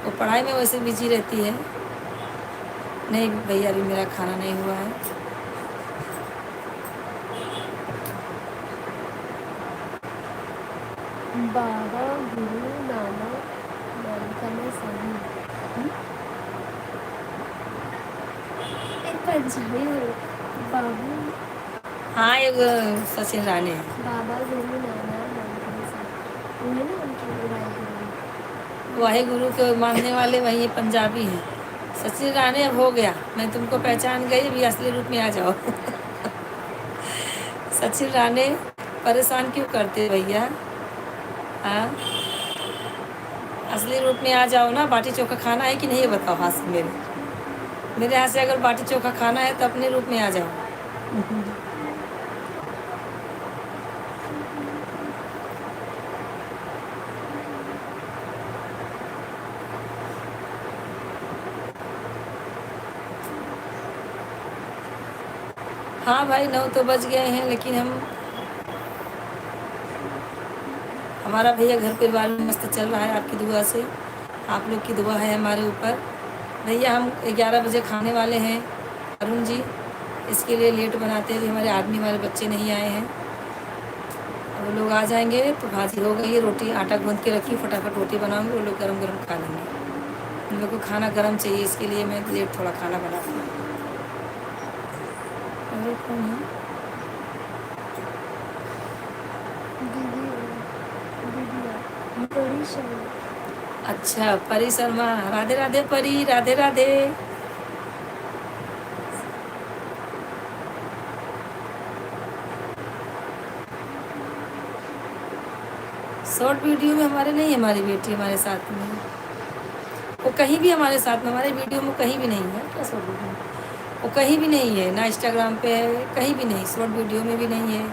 वो पढ़ाई में वैसे बिजी रहती है। नहीं भैया, अभी मेरा खाना नहीं हुआ है। बाबा गुरु नानक नानकाना साहिब। एक पंजाबी हो बाबू। हाँ, एक सचिन राणे है। बाबा गुरु नानक नानकाना साहिब, उन्हें ना उनके वाहे वाहे गुरु के मानने वाले वही पंजाबी हैं। सचिन राणे अब हो गया, मैं तुमको पहचान गई, अभी असली रूप में आ जाओ। सचिन राणे, परेशान क्यों करते भैया? हाँ, असली रूप में आ जाओ ना। बाटी चोखा खाना है कि नहीं, ये बताओ हाथ से। मेरे हाथ से अगर बाटी चोखा खाना है तो अपने रूप में आ जाओ। हाँ भाई, 9 तो बज गए हैं, लेकिन हमारा भैया घर परिवार में मस्त चल रहा है, आपकी दुआ से। आप लोग की दुआ है हमारे ऊपर। भैया, हम 11 बजे खाने वाले हैं अरुण जी, इसके लिए लेट बनाते हैं, हमारे आदमी हमारे बच्चे नहीं आए हैं। वो लोग आ जाएंगे तो भाजी हो गई है, रोटी आटा गूंद के रखी, फटाफट रोटी बनाऊंगी, वो लोग गरम गरम खा लेंगे। उन लोग को खाना गरम चाहिए, इसके लिए मैं लेट थोड़ा खाना बनाती हूँ। और कौन है? परी शर्मा। अच्छा, परी शर्मा, राधे राधे परी, राधे राधे। शॉर्ट वीडियो में हमारे नहीं, हमारी बेटी हमारे साथ में, वो कहीं भी हमारे साथ में, हमारे वीडियो में कहीं भी नहीं है। क्या शॉर्ट वीडियो, वो कहीं भी नहीं है, ना इंस्टाग्राम पे है, कहीं भी नहीं, शॉर्ट वीडियो में भी नहीं है।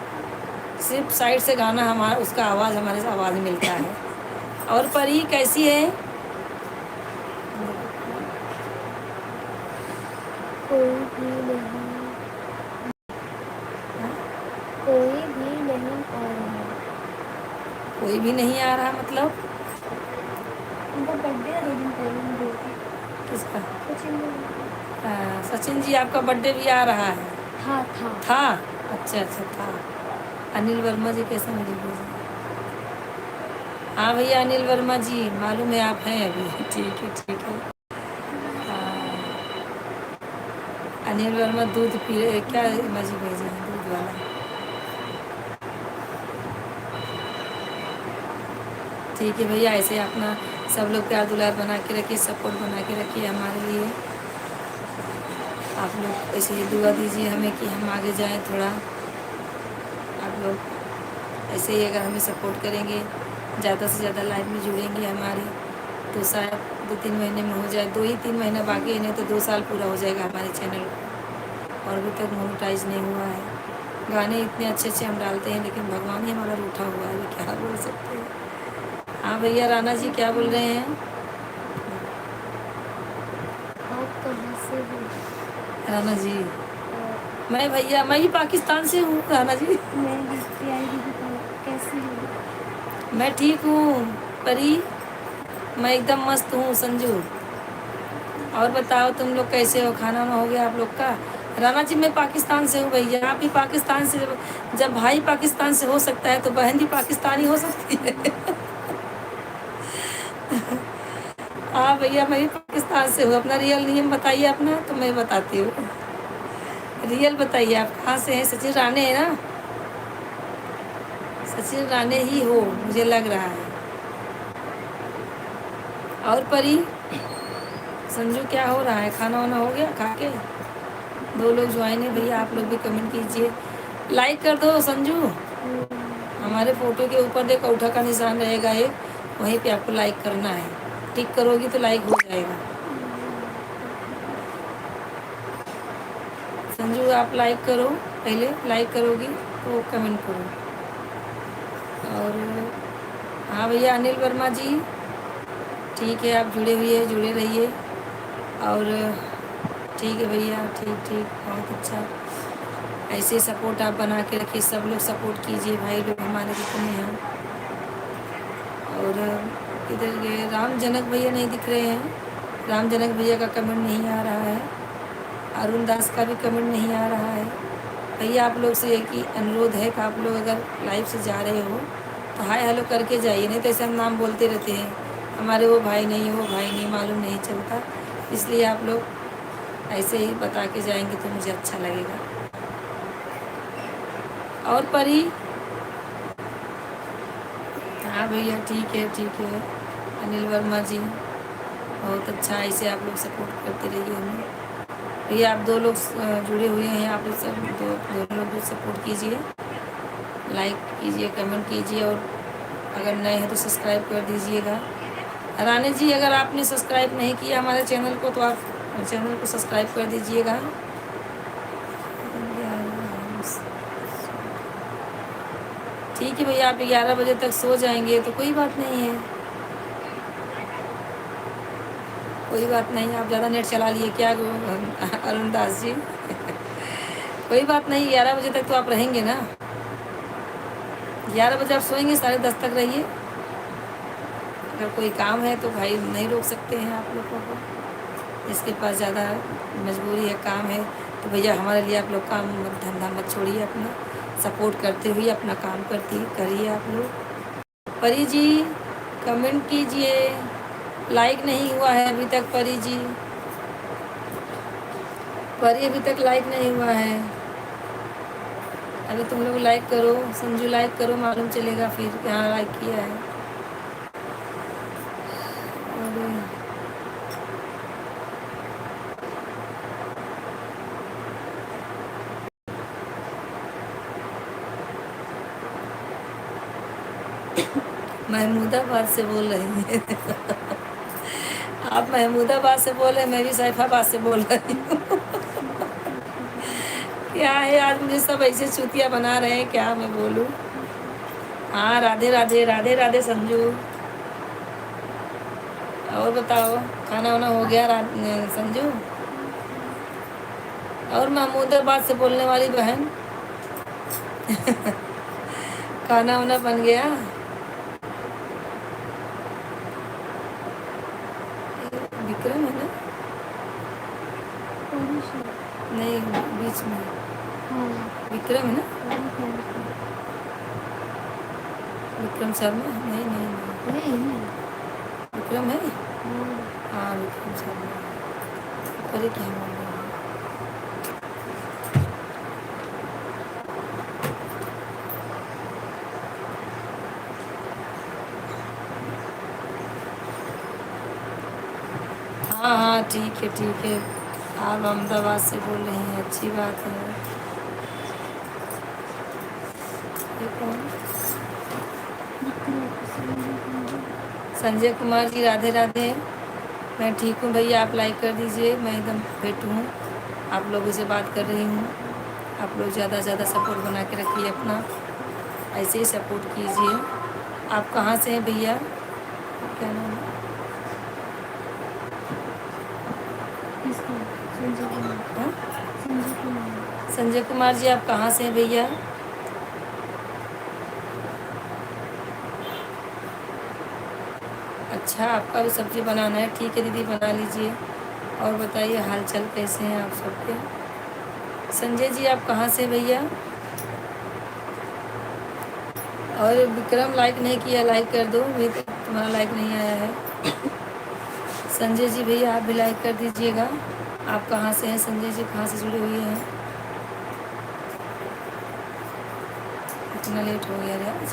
सिर्फ साइड से गाना हमारा, उसका आवाज़ हमारे से आवाज़ मिलता है। और परी कैसी है? कोई भी नहीं, कोई भी नहीं आ रहा। कोई भी नहीं आ रहा मतलब? उनका बर्थडे है 2 दिन पहले में बोल के। किसका? सचिन ने। सचिन जी आपका बर्थडे भी आ रहा है? हाँ था। अच्छा अच्छा था। अनिल वर्मा जी कैसे मुझे भेजे? हाँ भैया अनिल वर्मा जी, मालूम है आप हैं अभी। ठीक है ठीक है। हाँ, अनिल वर्मा दूध पी रहे, क्या इमोजी भेजे हैं दूध वाला? ठीक है भैया, ऐसे अपना सब लोग प्यार दुलार बना के रखिए, सपोर्ट बना के रखिए हमारे लिए। आप लोग ऐसे ही दुआ दीजिए हमें कि हम आगे जाएं थोड़ा। आप लोग ऐसे ही अगर हमें सपोर्ट करेंगे, ज़्यादा से ज़्यादा लाइफ में जुड़ेंगे हमारे, तो शायद 2-3 महीने में हो जाए, 2 ही 3 महीना बाकी है, नहीं तो 2 साल पूरा हो जाएगा हमारे चैनल को, और अभी तक मोनेटाइज नहीं हुआ है। गाने इतने अच्छे अच्छे हम डालते हैं, लेकिन भगवान ही हमारा रूठा हुआ है, अभी क्या बोल सकते हैं। हाँ भैया राणा जी क्या बोल रहे हैं? आप कहाँ से हो? राणा जी मैं भैया, मैं ही पाकिस्तान से हूँ राणा जी। मैं प्यारी दीदी कैसी हूँ? मैं ठीक हूँ परी, मैं एकदम मस्त हूँ संजू। और बताओ तुम लोग कैसे हो, खाना वाना हो गया आप लोग का? राणा जी मैं पाकिस्तान से हूँ भैया, आप भी पाकिस्तान से, जब भाई पाकिस्तान से हो सकता है तो बहन भी पाकिस्तानी हो सकती है। हाँ भैया मैं भी पाकिस्तान से हूँ। अपना रियल नेम बताइए अपना, तो मैं बताती हूँ। रियल बताइए आप कहाँ से हैं? सचिन राणे है ना? सचिन राणे ही हो मुझे लग रहा है। और परी संजू क्या हो रहा है, खाना वाना हो गया खा के? 2 लोग ज्वाइन है भैया, आप लोग भी कमेंट कीजिए, लाइक कर दो संजू। हमारे फोटो के ऊपर देखो उठा का निशान रहेगा एक, वहीं पे आपको लाइक करना है, टिक करोगी तो लाइक हो जाएगा। संजू आप लाइक करो, पहले लाइक करोगी तो कमेंट करो। और हाँ भैया अनिल वर्मा जी ठीक है, आप जुड़े रहिए। और ठीक है भैया, ठीक ठीक, बहुत अच्छा। ऐसे सपोर्ट आप बना के रखिए, सब लोग सपोर्ट कीजिए भाई लोग हमारे जितने हैं। और इधर ये राम जनक भैया नहीं दिख रहे हैं, राम जनक भैया का कमेंट नहीं आ रहा है, अरुण दास का भी कमेंट नहीं आ रहा है। भैया आप लोग से एक ही अनुरोध है कि आप लोग अगर लाइव से जा रहे हो तो हाय हेलो करके जाइए, नहीं तो ऐसे हम नाम बोलते रहते हैं, हमारे वो भाई नहीं, वो भाई नहीं, मालूम नहीं चलता। इसलिए आप लोग ऐसे ही बता के जाएंगे तो मुझे अच्छा लगेगा। और परी हाँ भैया ठीक है अनिल वर्मा जी बहुत अच्छा, ऐसे आप लोग सपोर्ट करते रहिए हमें। भैया आप 2 लोग जुड़े हुए हैं, आप लोग सब दो लोग भी सपोर्ट कीजिए, लाइक कीजिए, कमेंट कीजिए, और अगर नए हैं तो सब्सक्राइब कर दीजिएगा। रानी जी अगर आपने सब्सक्राइब नहीं किया हमारे चैनल को तो आप चैनल को सब्सक्राइब कर दीजिएगा। ठीक है भैया, आप 11 बजे तक सो जाएंगे तो कोई बात नहीं है, कोई बात नहीं, आप ज़्यादा नेट चला लिए क्या अरुण दास जी? कोई बात नहीं, 11 बजे तक तो आप रहेंगे ना? 11 बजे आप सोएंगे, 10:30 तक रहिए। अगर कोई काम है तो भाई नहीं रोक सकते हैं आप लोगों को, जिसके पास ज़्यादा मजबूरी है, काम है, तो भैया हमारे लिए आप लोग काम मत, धंधा मत छोड़िए, अपना सपोर्ट करते हुए अपना काम करिए आप लोग। परी जी कमेंट कीजिए, लाइक नहीं हुआ है अभी तक परी जी, परी अभी तक लाइक नहीं हुआ है। अभी तुम लोग लाइक करो, संजू लाइक करो, मालूम चलेगा फिर कि हाँ लाइक किया है। महमूदाबाद से बोल रही हैं। आप महमूदाबाद से बोल रहे हैं, मैं भी सैफाबाद से बोल रही हूँ। क्या है, आज मुझे सब ऐसे चुतिया बना रहे हैं, क्या मैं बोलूँ। हाँ, राधे राधे, राधे राधे संजू। और बताओ, खाना वाना हो गया संजू? और महमूदाबाद से बोलने वाली बहन, खाना वाना बन गया? विक्रम है ना? नहीं, बीच में विक्रम है ना? विक्रम शर्मा? नहीं नहीं नहीं, विक्रम है। हाँ, विक्रम शर्मा। अरे क्या बोल रहे हैं? हाँ हाँ, ठीक है ठीक है। आप अहमदाबाद से बोल रही हैं, अच्छी बात है। ये कौन? संजय कुमार जी, राधे राधे। मैं ठीक हूँ भैया, आप लाइक कर दीजिए, मैं एकदम फिट हूँ। आप लोगों से बात कर रही हूँ। आप लोग ज़्यादा से ज़्यादा सपोर्ट बना के रखिए अपना, ऐसे ही सपोर्ट कीजिए। आप कहाँ से हैं भैया? क्या नाम है? हाँ? संजय कुमार जी, आप कहाँ से हैं भैया? अच्छा, आपका भी सब्जी बनाना है, ठीक है दीदी, बना लीजिए। और बताइए हाल चाल कैसे हैं आप सबके? संजय जी, आप कहाँ से भैया? और विक्रम, लाइक नहीं किया, लाइक कर दो, अभी तक तुम्हारा लाइक नहीं आया है। संजय जी भैया, आप भी लाइक कर दीजिएगा। आप कहाँ से हैं संजय जी, कहाँ से जुड़े हुए हैं? इतना लेट हो गया रे आज,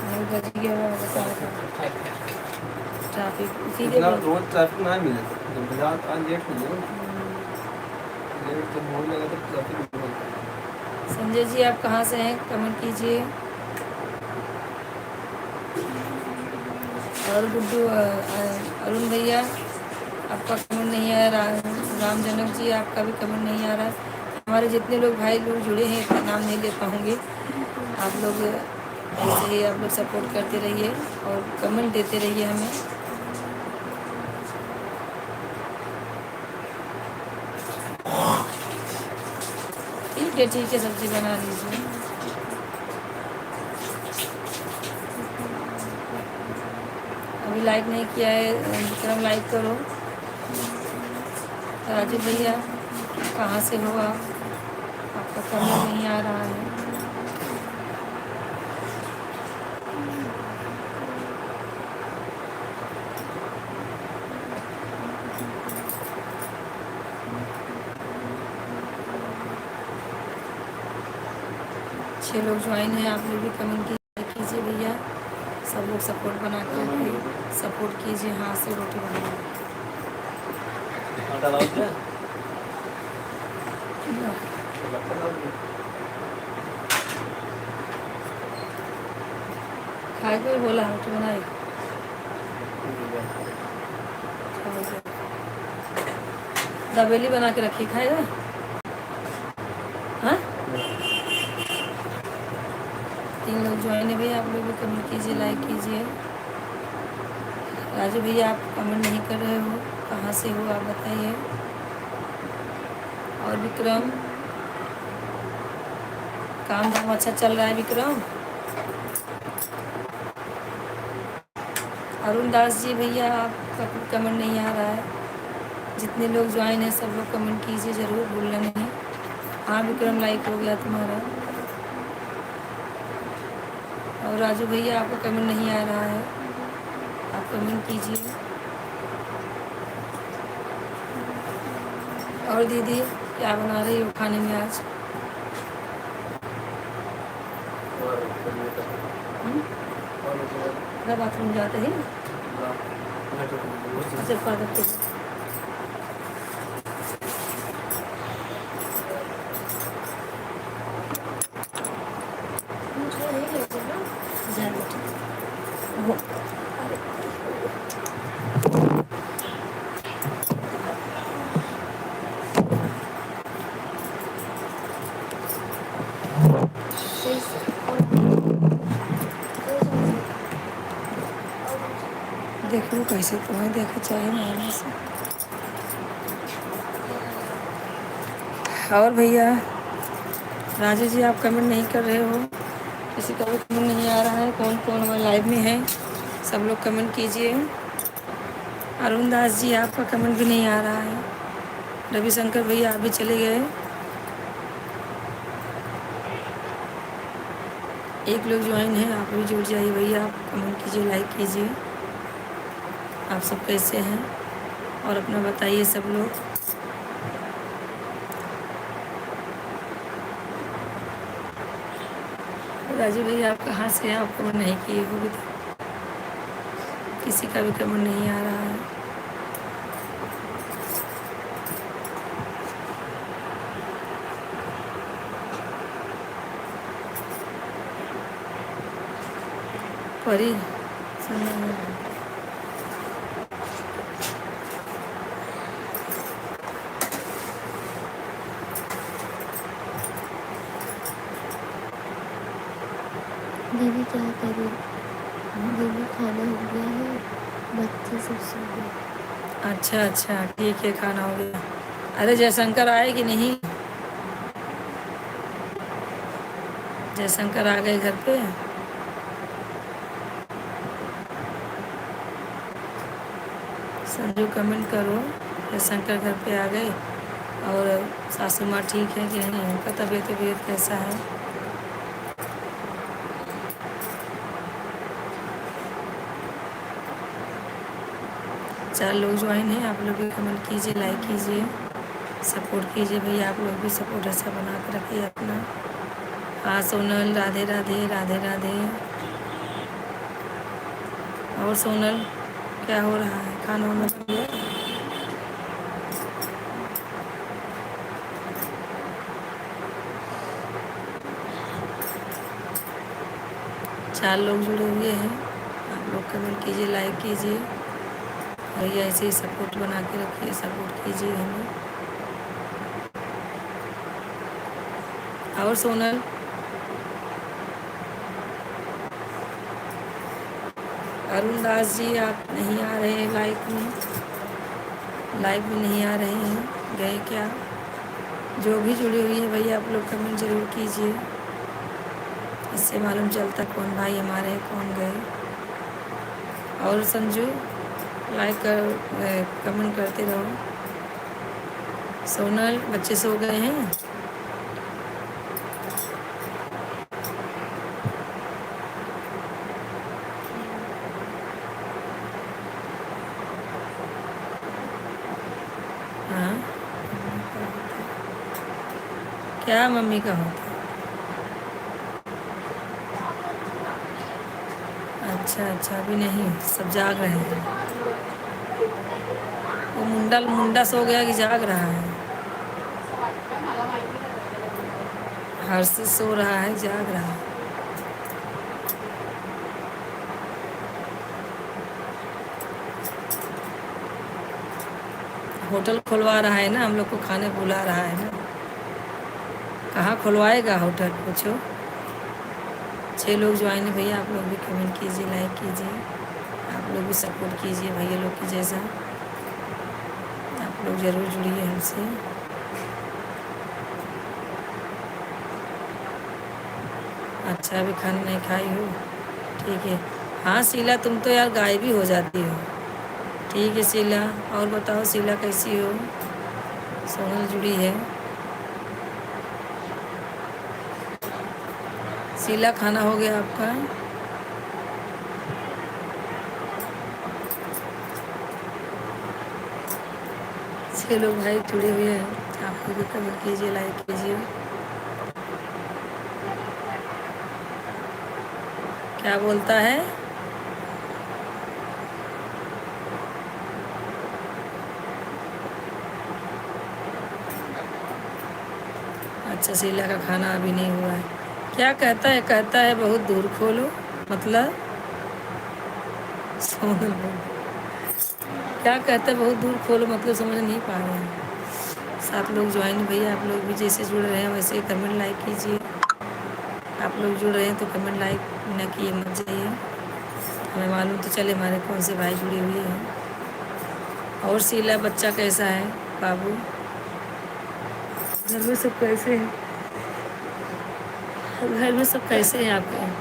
9 बज गया, बता रहा ट्रैफिक सीधे रोज ट्रैफिक ना मिले तो बाजार आज लेट मिले, लेट तो बहुत लगा तो ट्रैफिक बहुत। संजय जी, आप कहाँ से हैं, कमेंट कीजिए। और गुड्डू अरुण भैया, आपका कमेंट नहीं आया। राम जनक जी, आपका भी कमेंट नहीं आ रहा है। हमारे जितने लोग भाई लोग जुड़े हैं, इतना नाम नहीं ले पाऊँगी। आप लोग ऐसे ही आप लोग सपोर्ट करते रहिए और कमेंट देते रहिए हमें। ठीक है, सब्जी बना लीजिए। अभी लाइक नहीं किया है विक्रम, लाइक करो। राजू भैया, कहाँ से हो आप? आपका कमेंट नहीं आ रहा है। छः लोग ज्वाइन हैं, आप लोग भी कमेंट कीजिए भैया। सब लोग सपोर्ट बना के रखिए, सपोर्ट कीजिए। हाथ से रोटी बनाइए। खाए कोई बोला रोटी बनाई? दाबेली बना के रखिए, खाएगा? हाँ, 3 लोग ज्वाइन है भैया, आप लोग भी कमेंट कीजिए, लाइक कीजिए। राजू भैया, आप कमेंट नहीं कर रहे हो, कहाँ से हो आप बताइए। और विक्रम, काम धाम अच्छा चल रहा है विक्रम? अरुण दास जी भैया, आपका कमेंट नहीं आ रहा है। जितने लोग ज्वाइन हैं सब लोग कमेंट कीजिए ज़रूर, भूलना नहीं। हाँ विक्रम, लाइक हो गया तुम्हारा। और राजू भैया, आपका कमेंट नहीं आ रहा है, आप कमेंट कीजिए। और दीदी, क्या बना रही हो खाने में आज? बाथरूम जाते ही अच्छा पादप मुझे नहीं लेते ना। कैसे तुम्हें देखा चाहिए मैंने से। और भैया राजू जी आप कमेंट नहीं कर रहे हो, किसी का भी कमेंट नहीं आ रहा है। कौन कौन हमारे लाइव में है सब लोग कमेंट कीजिए। अरुण दास जी आपका कमेंट भी नहीं आ रहा है। रविशंकर भैया आप भी चले गए। एक लोग ज्वाइन है, आप भी जुड़ जाइए भैया, आप कमेंट कीजिए, लाइक कीजिए। आप सब कैसे हैं और अपना बताइए सब लोग। राजू भैया आप कहाँ से हैं, आप कमेंट नहीं किए होगी तो किसी का भी कमेंट नहीं आ रहा है। परी दीदी क्या करें, दीदी खाना हो गया है, बच्चे सब सो गए। अच्छा अच्छा ठीक है, खाना हो गया। अरे जयशंकर आए कि नहीं? जयशंकर आ गए घर पे? संजू कमेंट करो, जयशंकर घर पे आ गए। और सासू माँ ठीक है कि नहीं, उनका तबीयत कैसा है? चार लोग ज्वाइन हैं, आप लोग भी कमेंट कीजिए, लाइक कीजिए, सपोर्ट कीजिए भैया। आप लोग भी सपोर्ट ऐसा बना के रखिए अपना। हाँ सोनल राधे राधे राधे राधे। और सोनल क्या हो रहा है, खाना वाना बन गया? चार लोग जुड़े हुए हैं, आप लोग कमेंट कीजिए, लाइक कीजिए भैया, ऐसे ही सपोर्ट बना के रखिए, सपोर्ट कीजिए हमें। और सोनल अरुण दास जी आप नहीं आ रहे हैं लाइव में नहीं आ रहे हैं, गए क्या? जो भी जुड़ी हुई है भैया आप लोग कमेंट जरूर कीजिए, इससे मालूम चलता कौन भाई हमारे हैं, कौन गए। और संजू लाइक कमेंट करते रहो। सोनल बच्चे सो गए हैं? हाँ क्या मम्मी का होता? अच्छा अच्छा अभी नहीं, सब जाग रहे हैं। वो मुंडा सो गया कि जाग रहा है? हर्ष सो रहा है, जाग रहा है। होटल खुलवा रहा है ना, हम लोग को खाने बुला रहा है ना। कहाँ खुलवाएगा होटल, पूछो। 6 लोग ज्वाइन है भैया, आप लोग भी कमेंट कीजिए, लाइक कीजिए, आप लोग भी सपोर्ट कीजिए भैया लोग की जैसा। आप लोग ज़रूर जुड़िए हमसे। अच्छा अभी खाना नहीं खाई हो, ठीक है। हाँ शीला तुम तो यार गायब ही हो जाती हो। ठीक है शीला, और बताओ शीला कैसी हो? सोनल जुड़ी है। शीला खाना हो गया आपका? छह लोग भाई जुड़े हुए हैं, आप लोग भी कमेंट कीजिए, लाइक कीजिए। क्या बोलता है? अच्छा शीला का खाना अभी नहीं हुआ है। क्या कहता है? कहता है बहुत दूर खोलो, मतलब सोनल क्या कहता है बहुत दूर खोलो, मतलब समझ नहीं पा रहे हैं। 7 लोग ज्वाइन भैया, आप लोग भी जैसे जुड़ रहे हैं वैसे ही कमेंट लाइक कीजिए। आप लोग जुड़ रहे हैं तो कमेंट लाइक न किए मत जाइए। हमें मालूम तो चले हमारे कौन से भाई जुड़े हुए हैं। और शीला बच्चा कैसा है बाबू? घर में सब कैसे हैं? घर में सब कैसे हैं आपके?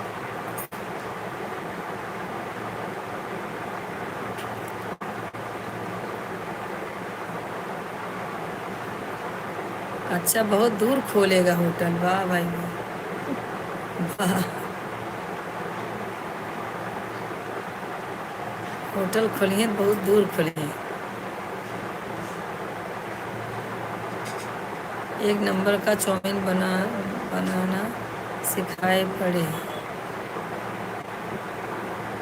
अच्छा, बहुत दूर खोलेगा होटल, वाह भाई वाह। होटल खोलिए बहुत दूर खोलिए, एक नंबर का चाउमीन बनाना सिखाए पड़े।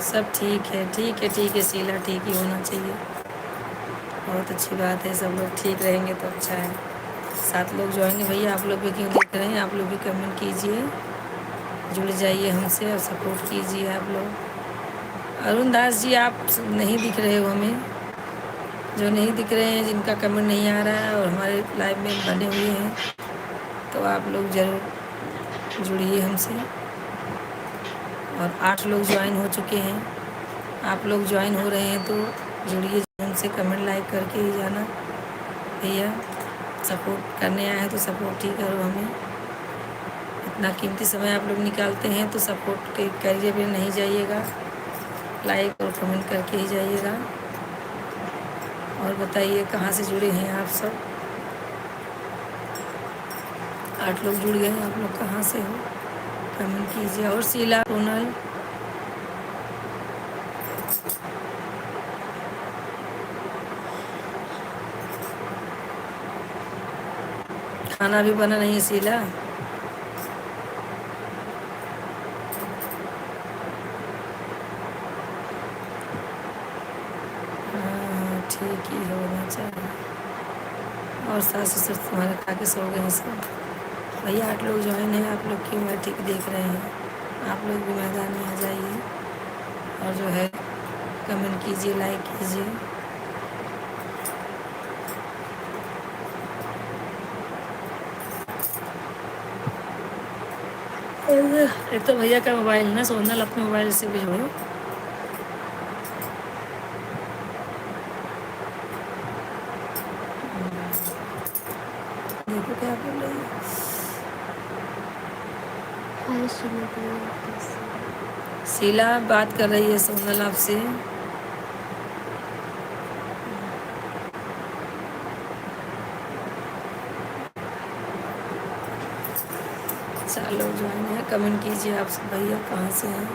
सब ठीक है, ठीक है, ठीक है शीला, ठीक ही होना चाहिए। बहुत अच्छी बात है, सब लोग ठीक रहेंगे तो अच्छा है। 7 लोग ज्वाइन भैया, आप लोग भी क्यों देख रहे हैं? आप लोग भी कमेंट कीजिए, जुड़ जाइए हमसे और सपोर्ट कीजिए आप लोग। अरुण दास जी आप नहीं दिख रहे हो हमें, जो नहीं दिख रहे हैं, जिनका कमेंट नहीं आ रहा है और हमारे लाइव में बने हुए हैं, तो आप लोग ज़रूर जुड़िए हमसे। और 8 लोग ज्वाइन हो चुके हैं, आप लोग ज्वाइन हो रहे हैं तो जुड़िए हमसे, कमेंट लाइक करके ही जाना भैया। सपोर्ट करने आए हैं तो सपोर्ट ही करो हमें, इतना कीमती समय आप लोग निकालते हैं तो सपोर्ट के करिए भी, नहीं जाइएगा, लाइक और कमेंट करके ही जाइएगा। और बताइए कहाँ से जुड़े हैं आप सब? 8 लोग जुड़ गए हैं, आप लोग कहाँ से हो? कमेंट कीजिए। और शीला, रोनल, खाना भी बना नहीं है शीला? हाँ ठीक ही होना चाहिए। और सास ससुर तुम्हारे खा के सो गए हैं सब? भैया 8 लोग ज्वाइन हैं, आप लोग क्यों बैठ के देख रहे हैं? आप लोग भी मैदान में आ जाइए और जो है कमेंट कीजिए, लाइक कीजिए। एक तो भैया का मोबाइल ना, सोनल अपने मोबाइल से भी जोड़ो। देखो क्या बोल रही है। हाय शीला भैया, कैसे? शीला बात कर रही है सोनल आपसे। चलो ज्वाइन है, कमेंट कीजिए आप सब भैया कहाँ से हैं?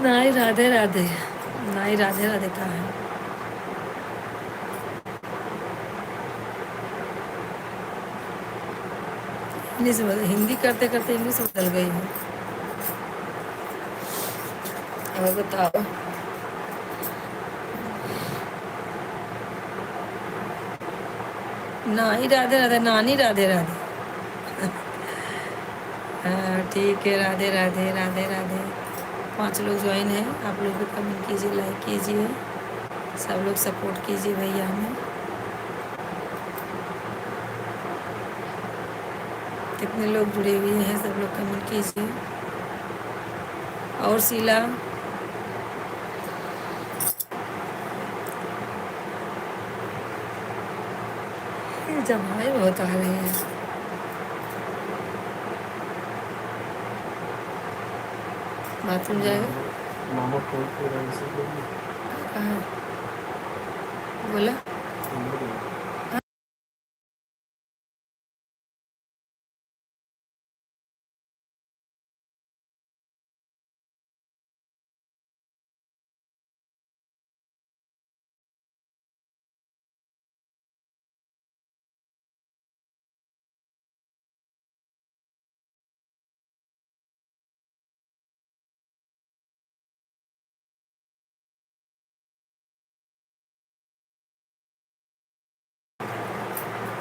नाई राधे राधे, नाई राधे राधे कहाँ है? इंग्लिश हिंदी करते करते इंग्लिश बदल गई है। और बताओ, नाई राधे राधे, नानी राधे राधे। हाँ ठीक है, राधे राधे, राधे राधे। 5 लोग ज्वाइन हैं, आप लोग भी कमेंट कीजिए, लाइक कीजिए, सब लोग सपोर्ट कीजिए भैया हमें। कितने लोग जुड़े हुए हैं, सब लोग कमेंट कीजिए। और शीला, ये जमाए बहुत आ रहे हैं। बाथरूम जाएगा? मामा फोन पे रहे से कहाँ बोला?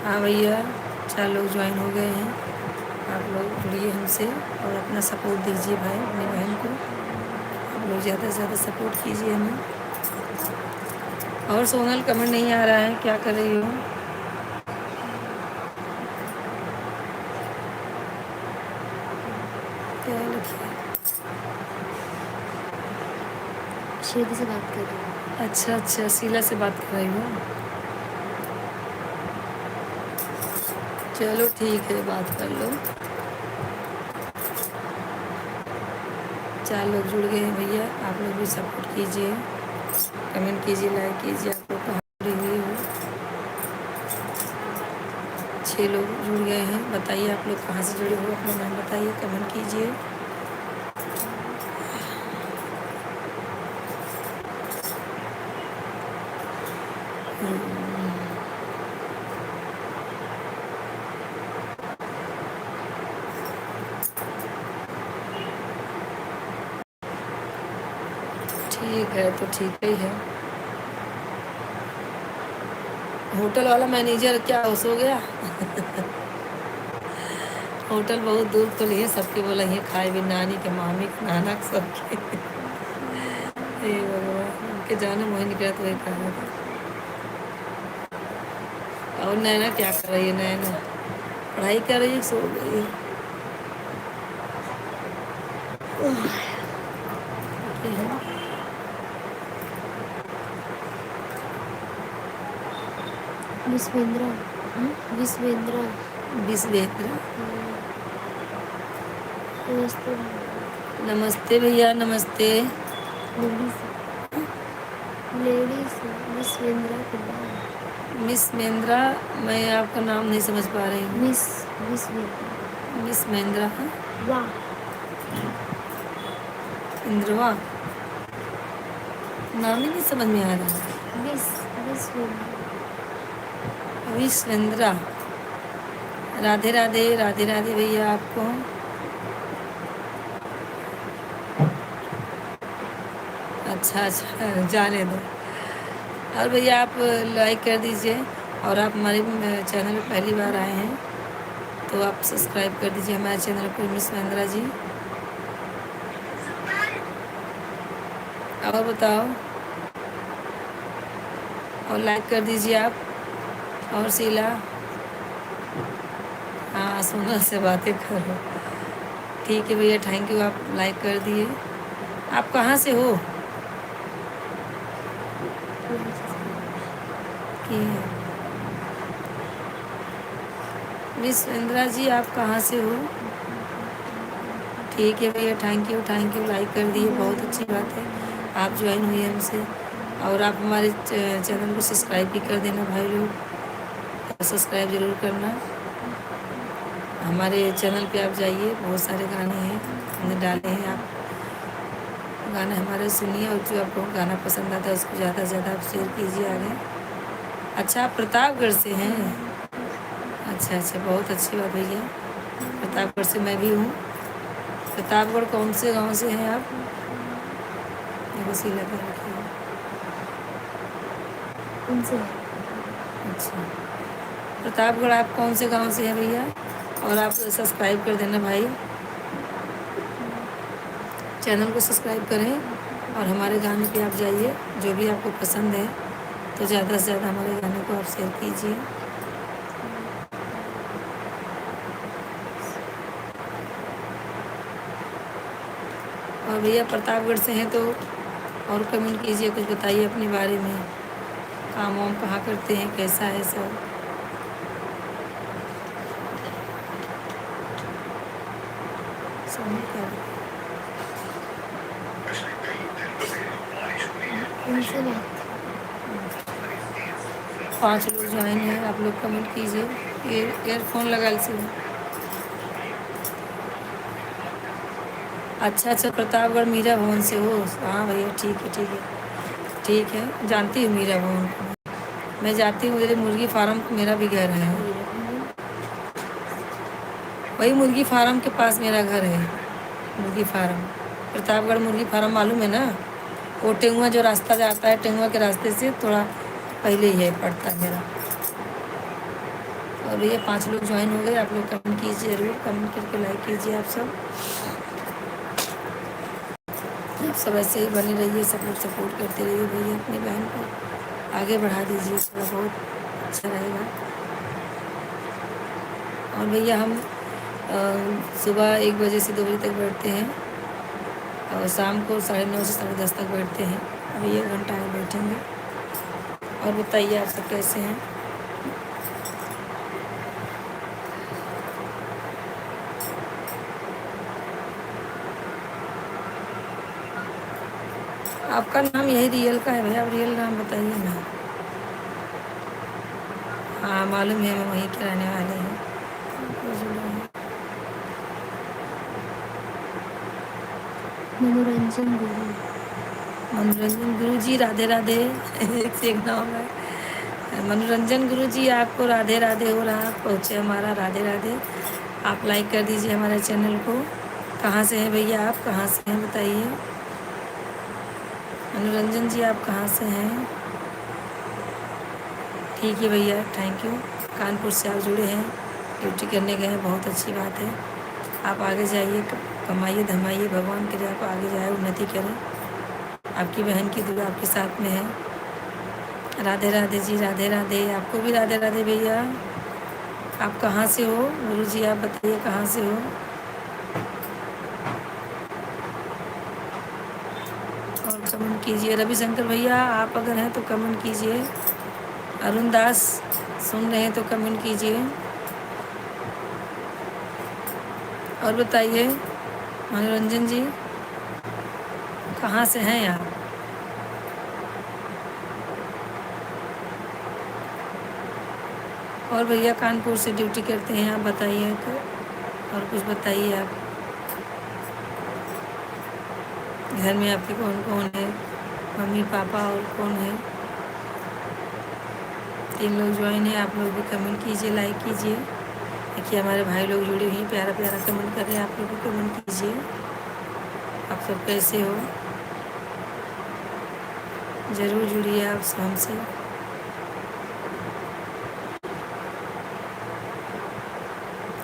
हाँ भैया, 4 लोग ज्वाइन हो गए हैं, आप लोग जुड़िए हमसे और अपना सपोर्ट दीजिए भाई, अपनी बहन को। आप लोग ज़्यादा से ज़्यादा सपोर्ट कीजिए हमें। और सोनल कमेंट नहीं आ रहा है, क्या कर रही हो? श्वेता से बात कर रही हूँ। अच्छा अच्छा, शीला से बात कर रही हो। चलो ठीक है, बात कर लो। 4 लोग जुड़ गए हैं भैया, आप लोग भी सपोर्ट कीजिए, कमेंट कीजिए, लाइक कीजिए। आप लोग कहाँ जुड़े हुए हो? 6 लोग जुड़ गए हैं। बताइए आप लोग कहाँ से जुड़े हो, अपना नाम बताइए, कमेंट कीजिए। ठीक है, तो ठीक ही है। होटल वाला मैनेजर क्या हो सो गया? होटल बहुत दूर तो लिए, सबके बोला ये खाए भी, नानी के, मामी के, नाना के, सबके। हे भगवान, उनके जाने मोह निकला तो वही खाना था। और नैना क्या कर रही है? नैना पढ़ाई कर रही है, सो गई है। ये है। विश्वेंद्रा। विश्वेंद्रा। विश्वेंद्र। नमस्ते। नमस्ते भैया, नमस्ते। लेडीज विश्वेंद्रा के बाद मिस मेंद्रा, मैं आपका नाम नहीं समझ पा रही हूँ। विश्वेंद्रा। मिस मेंद्रा, वाह। इंद्रवा, नाम ही नहीं समझ में आ रहा। विश्वेंद्रा। विश्वेंद्रा, राधे राधे, राधे राधे भैया आपको। अच्छा अच्छा, जाने दो। और भैया आप लाइक कर दीजिए, और आप हमारे चैनल पर पहली बार आए हैं तो आप सब्सक्राइब कर दीजिए हमारे चैनल को, मिस मेंद्रा जी। और बताओ, और लाइक कर दीजिए आप। और शीला, हाँ सोनल से बातें करो। ठीक है भैया, थैंक यू, आप लाइक कर दिए। आप कहाँ से हो? कि मिस इंदिरा जी, आप कहाँ से हो? ठीक है भैया, थैंक यू, लाइक कर दिए, बहुत अच्छी बात है, आप ज्वाइन हुए हमसे। और आप हमारे चैनल को सब्सक्राइब भी कर देना भाई लोग, सब्सक्राइब ज़रूर करना। हमारे चैनल पे आप जाइए, बहुत सारे गाने हैं हमने डाले हैं, आप गाने हमारे सुनिए, और जो आपको गाना पसंद आता है उसको ज़्यादा से ज़्यादा आप शेयर कीजिए आगे। अच्छा, आप प्रतापगढ़ से हैं? अच्छा अच्छा, बहुत अच्छी बात भैया, प्रतापगढ़ से मैं भी हूँ। प्रतापगढ़ कौन से गांव से हैं आप? वसीला कर रखी है। उनसे। अच्छा, प्रतापगढ़ आप कौन से गांव से हैं भैया? और आप सब्सक्राइब कर देना भाई, चैनल को सब्सक्राइब करें, और हमारे गाने पे आप जाइए, जो भी आपको पसंद है तो ज़्यादा से ज़्यादा हमारे गाने को आप शेयर कीजिए। और भैया प्रतापगढ़ से हैं तो और कमेंट कीजिए, कुछ बताइए अपने बारे में, काम वाम कहाँ करते हैं, कैसा है सब। उनसे बात। 5 लोग ज्वाइन हैं, आप लोग कमेंट कीजिए। ईयरफोन लगा लीजिए। अच्छा अच्छा, प्रतापगढ़ मीरा भवन से हो? हाँ भैया, ठीक है ठीक है ठीक है, जानती हूँ मीरा भवन को, मैं जाती हूँ, मेरे मुर्गी फार्म मेरा भी घर है, वही मुर्गी फार्म के पास मेरा घर है। मुर्गी फार्म, प्रतापगढ़ मुर्गी फार्म मालूम है ना? वो टेंगुआ जो रास्ता जाता है, टेंगुआ के रास्ते से थोड़ा पहले ही है, पड़ता है मेरा। और भैया 5 लोग ज्वाइन हो गए, आप लोग कमेंट कीजिए ज़रूर, कमेंट करके लाइक कीजिए। आप सब ऐसे ही बने रहिए, सब लोग सपोर्ट करते रहिए भैया, अपनी बहन को आगे बढ़ा दीजिए, थोड़ा बहुत अच्छा रहेगा। और भैया हम सुबह 1 बजे से 2 बजे तक बैठते हैं, और शाम को 9:30 से 10:30 तक बैठते हैं। अभी 1 घंटा और बैठेंगे। और बताइए आप सब कैसे हैं? आपका नाम यही रियल का है भैया, आप रियल नाम बताइए ना। हाँ मालूम है, हम वहीं के रहने वाले हैं। मनोरंजन गुरु। मनोरंजन गुरु जी राधे राधे। एक से एक नाम है। मनोरंजन गुरु जी आपको राधे राधे हो रहा पहुँचे हमारा राधे राधे। आप लाइक कर दीजिए हमारे चैनल को। कहाँ से हैं भैया आप, कहाँ से हैं बताइए। मनोरंजन जी आप कहाँ से हैं? ठीक है भैया, थैंक यू। कानपुर से आप जुड़े हैं, ड्यूटी करने गए हैं, बहुत अच्छी बात है। आप आगे जाइए, कमाइए धमाइए, भगवान करे आप आगे जाए, उन्नति करें। आपकी बहन की दुआ आपके साथ में है। राधे राधे जी, राधे राधे। आपको भी राधे राधे भैया। आप कहाँ से हो गुरु जी, आप बताइए कहाँ से हो। और कमेंट कीजिए। रविशंकर भैया आप अगर हैं तो कमेंट कीजिए। अरुण दास सुन रहे हैं तो कमेंट कीजिए। और बताइए मनोरंजन जी कहाँ से हैं आप? और भैया कानपुर से ड्यूटी करते हैं आप बताइए तो। और कुछ बताइए आप। घर में आपके कौन कौन है? मम्मी पापा और कौन है? 3 लोग ज्वाइन है। आप लोग भी कमेंट कीजिए, लाइक कीजिए। देखिए हमारे भाई लोग जुड़े हुए हैं, प्यारा प्यारा कमेंट कर रहे हैं। आप लोग भी कमेंट कीजिए। आप सब कैसे हो? ज़रूर जुड़िए आप हमसे।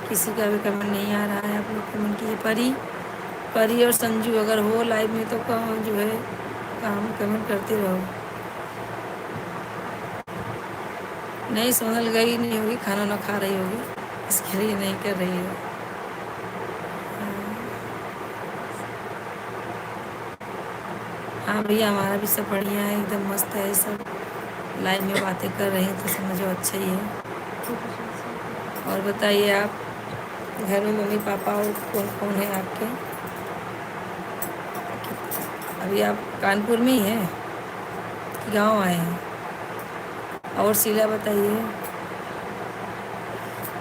किसी का भी कमेंट नहीं आ रहा है, आप लोग कमेंट कीजिए। परी और संजू अगर हो लाइव में तो जो है काम कमेंट करते रहो। नहीं सोनल गई नहीं होगी, खाना ना खा रही होगी, इसके लिए नहीं कर रही है। हाँ भैया हमारा भी सब बढ़िया है, एकदम मस्त है। सब लाइव में बातें कर रहे हैं तो समझो अच्छा ही है। और बताइए आप घर में मम्मी पापा और कौन कौन है आपके? अभी आप कानपुर में ही हैं कि गाँव आए हैं? और शीला बताइए।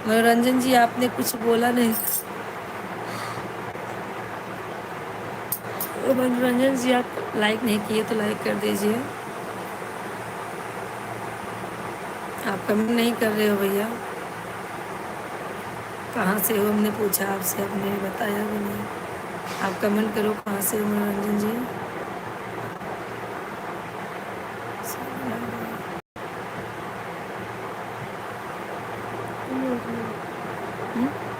मनोरंजन जी आपने कुछ बोला नहीं। मनोरंजन जी आप लाइक नहीं किए तो लाइक कर दीजिए। आप कमेंट नहीं कर रहे हो भैया। कहाँ से हो हमने पूछा आपसे, आपने बताया भी नहीं। आप कमेंट करो कहाँ से हो मनोरंजन जी।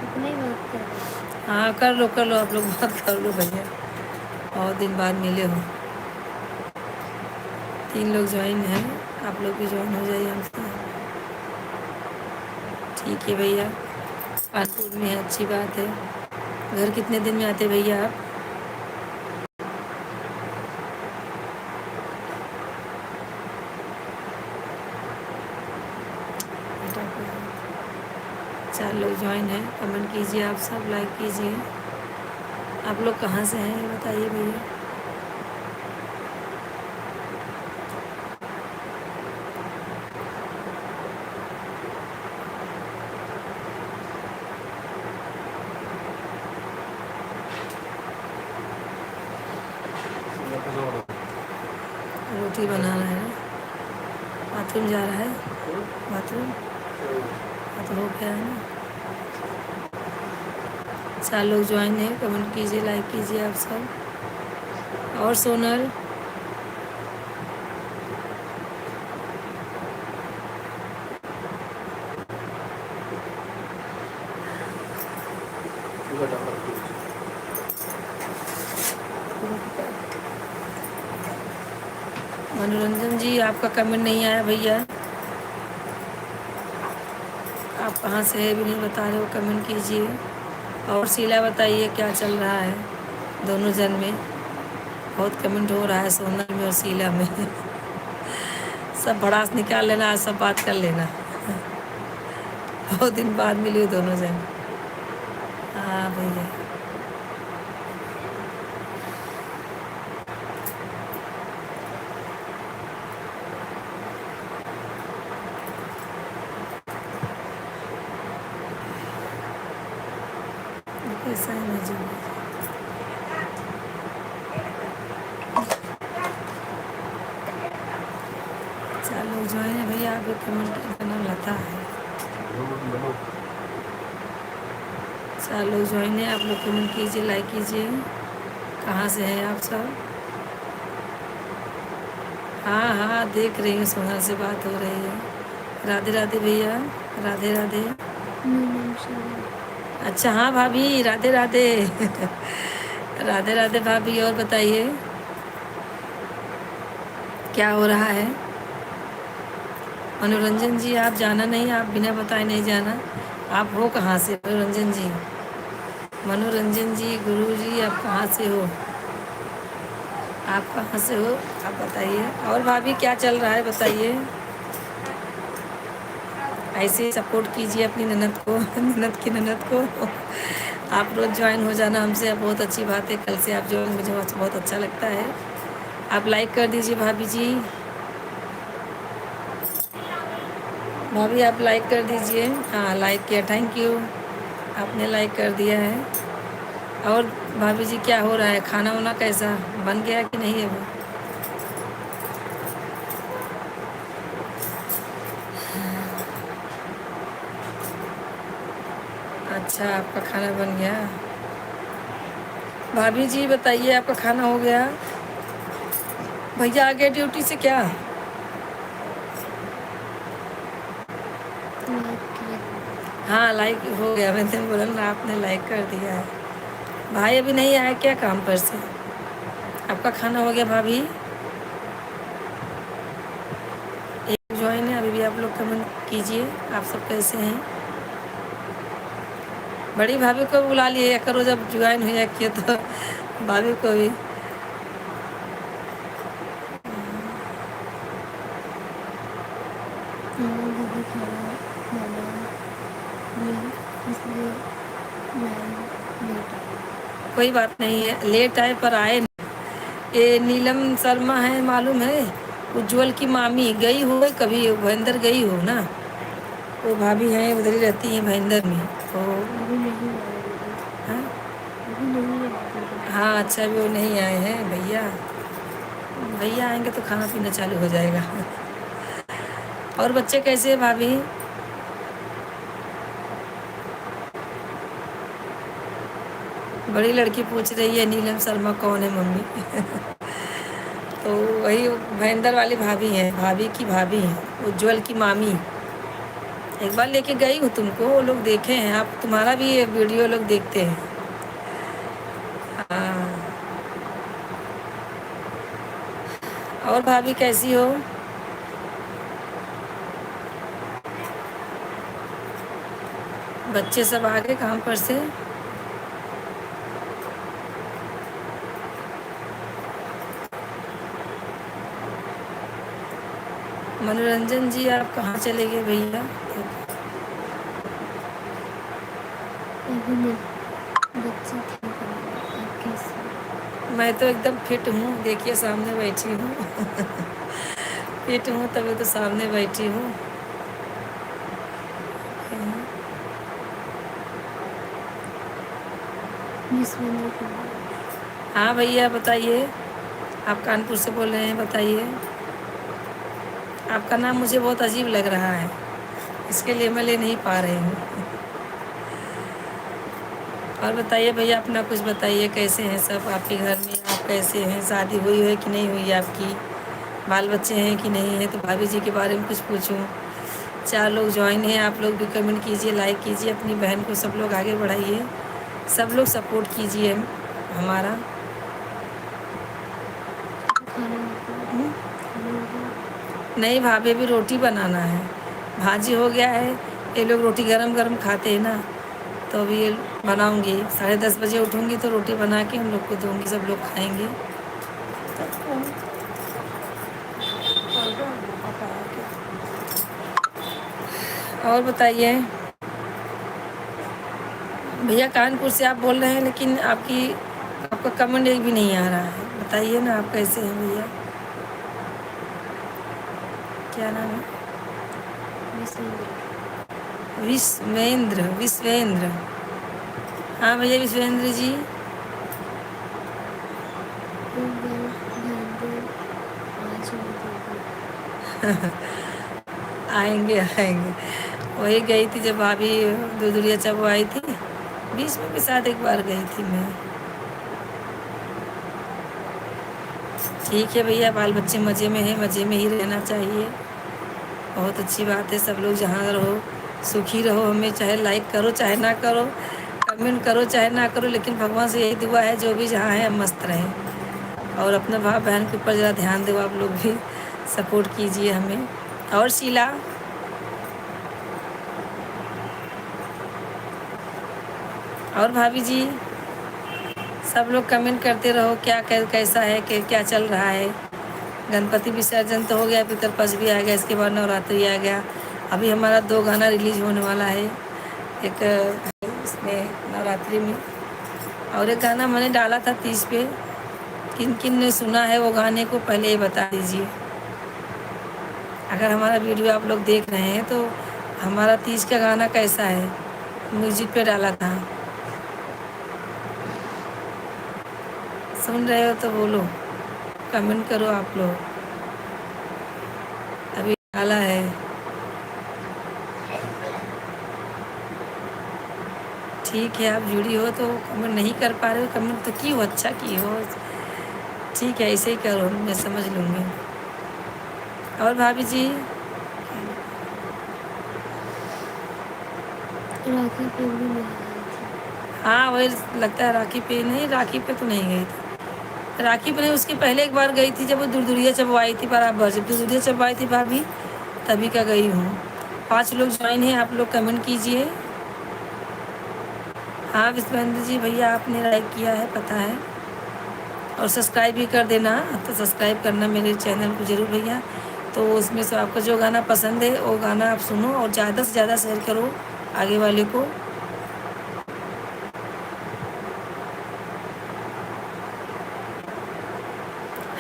अपने बात कर रहे हैं। हाँ कर लो आप लोग बात कर लो भैया, बहुत दिन बाद मिले हो। 3 लोग ज्वाइन हैं, आप लोग भी ज्वाइन हो जाइए हमसे। ठीक है भैया, कानपुर में है, अच्छी बात है। घर कितने दिन में आते भैया आप? चार लोग ज्वाइन हैं, कमेंट कीजिए आप सब, लाइक कीजिए। आप लोग कहाँ से हैं ये बताइए भैया। रोटी बना रहा है, बाथरूम जा रहा है, बाथरूम तो हो गया है ना। 4 लोग ज्वाइन है, कमेंट कीजिए, लाइक कीजिए आप सब। और सोनल मनोरंजन जी आपका कमेंट नहीं आया भैया। आप कहाँ से है भी नहीं बता रहे हो, कमेंट कीजिए। और शीला बताइए क्या चल रहा है दोनों जन में। बहुत कमेंट हो रहा है सोनल में और शीला में। सब भड़ास निकाल लेना, आज सब बात कर लेना। बहुत दिन बाद मिली हो दोनों जन। हाँ भैया, कैसा है मजे में। चलो जो है भैया, आप कमेंट करना लता है। चलो ज्वाइन है, आप लोग कमेंट कीजिए, लाइक कीजिए। कहाँ से हैं आप सब? हाँ हाँ, देख रही हूँ, सोनल से बात हो रही है। राधे राधे भैया, राधे राधे। नीलम शर्मा। अच्छा हाँ भाभी, राधे राधे। राधे राधे भाभी, और बताइए क्या हो रहा है? मनोरंजन जी, आप जाना नहीं, आप बिना बताए नहीं जाना। आप हो कहाँ से मनोरंजन जी? मनोरंजन जी, गुरु जी, आप कहाँ से हो? आप कहाँ से हो, आप बताइए। और भाभी क्या चल रहा है बताइए। ऐसे ही सपोर्ट कीजिए अपनी ननद को। ननद की ननद को। आप रोज़ ज्वाइन हो जाना हमसे, अब बहुत अच्छी बात है। कल से आप ज्वाइन, मुझे बहुत अच्छा लगता है। आप लाइक कर दीजिए भाभी जी। भाभी आप लाइक कर दीजिए। हाँ लाइक किया, थैंक यू, आपने लाइक कर दिया है। और भाभी जी क्या हो रहा है? खाना वाना कैसा बन गया कि नहीं है वो? अच्छा, आपका खाना बन गया। भाभी जी बताइए, आपका खाना हो गया? भैया आ गए ड्यूटी से क्या? लाइक किया। हाँ लाइक हो गया, मैंने बोला ना, आपने लाइक कर दिया है। भाई अभी नहीं आया क्या काम पर से? आपका खाना हो गया भाभी? एक ज्वाइन है, अभी भी आप लोग कमेंट कीजिए, आप सब कैसे हैं? बड़ी भाभी को बुला लिया करो जब ज्वाइन हो जाए तो। भाभी को भी। मैंने दीदी खाना बना लिया, इसलिए लाइन लेट आई। कोई बात नहीं है, लेट आए पर आए नहीं। ये नीलम शर्मा है, मालूम है? उज्जवल की मामी गई हो कभी भयंदर गई हो ना? वो भाभी हैं, उधर ही रहती हैं भयंदर में। तो अभी नहीं आए दीदी। हाँ अभी नहीं आए दीदी। हाँ, अच्छा भी वो नहीं आए हैं भैया। भैया आएंगे तो खाना पीना चालू हो जाएगा। और बच्चे कैसे हैं भाभी? बड़ी लड़की पूछ रही है नीलम शर्मा कौन है मम्मी। तो वही भयंदर वाली भाभी हैं, भाभी की भाभी हैं, उज्जवल की मामी। एक बार लेके गई हूँ तुमको, वो लोग देखे हैं, आप तुम्हारा भी ये वीडियो लोग देखते हैं। हाँ। और भाभी कैसी हो? बच्चे सब आ गए काम पर से? मनोरंजन जी, आप कहाँ चले गए भैया? अभी नहीं, बच्चे ठीक है। आप कैसे? मैं तो एकदम फिट हूँ, देखिए सामने बैठी हूँ। फिट हूँ तभी तो सामने बैठी हूँ। विश्वेंद्र कुमार। हाँ भैया बताइए, आप कानपुर से बोल रहे हैं, बताइए। आपका नाम मुझे बहुत अजीब लग रहा है, इसके लिए मैं ले नहीं पा रही हूँ। और बताइए भैया, अपना कुछ बताइए, कैसे हैं सब आपके घर में? आप कैसे हैं? शादी हुई है कि नहीं हुई है आपकी? बाल बच्चे हैं कि नहीं है? तो भाभी जी के बारे में कुछ पूछूं। 4 लोग ज्वाइन हैं, आप लोग भी कमेंट कीजिए, लाइक कीजिए, अपनी बहन को सब लोग आगे बढ़ाइए, सब लोग सपोर्ट कीजिए हमारा। खाना हम्म? खाना नहीं भाभी, भी रोटी बनाना है, भाजी हो गया है। ये लोग रोटी गरम गरम खाते हैं ना, तो अभी ये बनाऊंगी। 10:30 बजे उठूंगी तो रोटी बना के हम लोग को दूंगी, सब लोग खाएंगे। और बताइए भैया, कानपुर से आप बोल रहे हैं लेकिन आपका कमेंट एक भी नहीं आ रहा है। बताइए ना आप कैसे हैं भैया, क्या नाम है? विश्वेंद्र। विश्वेंद्र, हाँ भैया विश्वेंद्र जी। आएंगे आएंगे। वही गई थी जब भाभी दुदुरिया चबो आई थी, बीच में भी साथ एक बार गई थी मैं। ठीक है भैया, बाल बच्चे मज़े में हैं, मज़े में ही रहना चाहिए। बहुत अच्छी बात है, सब लोग जहाँ रहो सुखी रहो। हमें चाहे लाइक करो चाहे ना करो, कमेंट करो चाहे ना करो, लेकिन भगवान से यही दुआ है जो भी जहाँ है मस्त रहें। और अपने भाई बहन के ऊपर ज़रा ध्यान दो, आप लोग भी सपोर्ट कीजिए हमें। और शीला, और भाभी जी, सब लोग कमेंट करते रहो क्या कैसा है, क्या चल रहा है। गणपति विसर्जन तो हो गया, पितरपक्ष भी आ गया, इसके बाद नवरात्रि आ गया। अभी हमारा 2 गाना रिलीज होने वाला है, एक इसमें नवरात्रि में, और एक गाना मैंने डाला था 30 पे। किन किन ने सुना है वो गाने को पहले ये बता दीजिए। अगर हमारा वीडियो आप लोग देख रहे हैं तो हमारा 30 का गाना कैसा है, म्यूजिक पे डाला था। सुन रहे हो तो बोलो, कमेंट करो आप लोग। अभी डाला है, ठीक है। आप जुड़ी हो तो कमेंट नहीं कर पा रहे हो, कमेंट तो की हो, अच्छा की हो, ठीक है, ऐसे ही करो, मैं समझ लूँगी। और भाभी जी, राखी पे भी नहीं आई थी। हाँ वही लगता है राखी पे नहीं, राखी पे तो नहीं गई थी। राखी पे नहीं, उसके पहले एक बार गई थी जब वो दुरदुरिया चबवाई थी, बराबर जब दुरदुरिया चबवाई थी भाभी, तभी का गई हूँ। 5 लोग ज्वाइन हैं, आप लोग कमेंट कीजिए। हाँ विश्वेंद्र जी भैया, आपने लाइक किया है पता है, और सब्सक्राइब भी कर देना, तो सब्सक्राइब करना मेरे चैनल को ज़रूर भैया। तो उसमें से आपको जो गाना पसंद है वो गाना आप सुनो, और ज़्यादा से ज़्यादा शेयर करो आगे वाले को।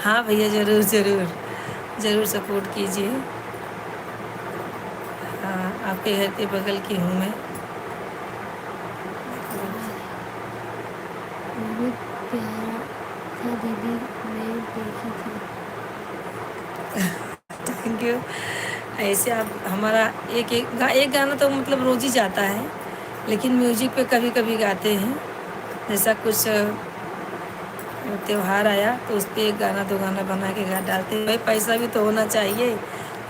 हाँ भैया, ज़रूर ज़रूर ज़रूर सपोर्ट कीजिए। हाँ, आपके घर के बगल की हूँ मैं। बहुत प्यारा था दीदी, मैं देखी थी। Thank you. ऐसे आप हमारा एक गाना तो मतलब रोज़ ही जाता है, लेकिन म्यूजिक पे कभी कभी गाते हैं। जैसा कुछ त्योहार आया तो उस पर 1 गाना 2 गाना बना के गा डालते हैं। भाई पैसा भी तो होना चाहिए,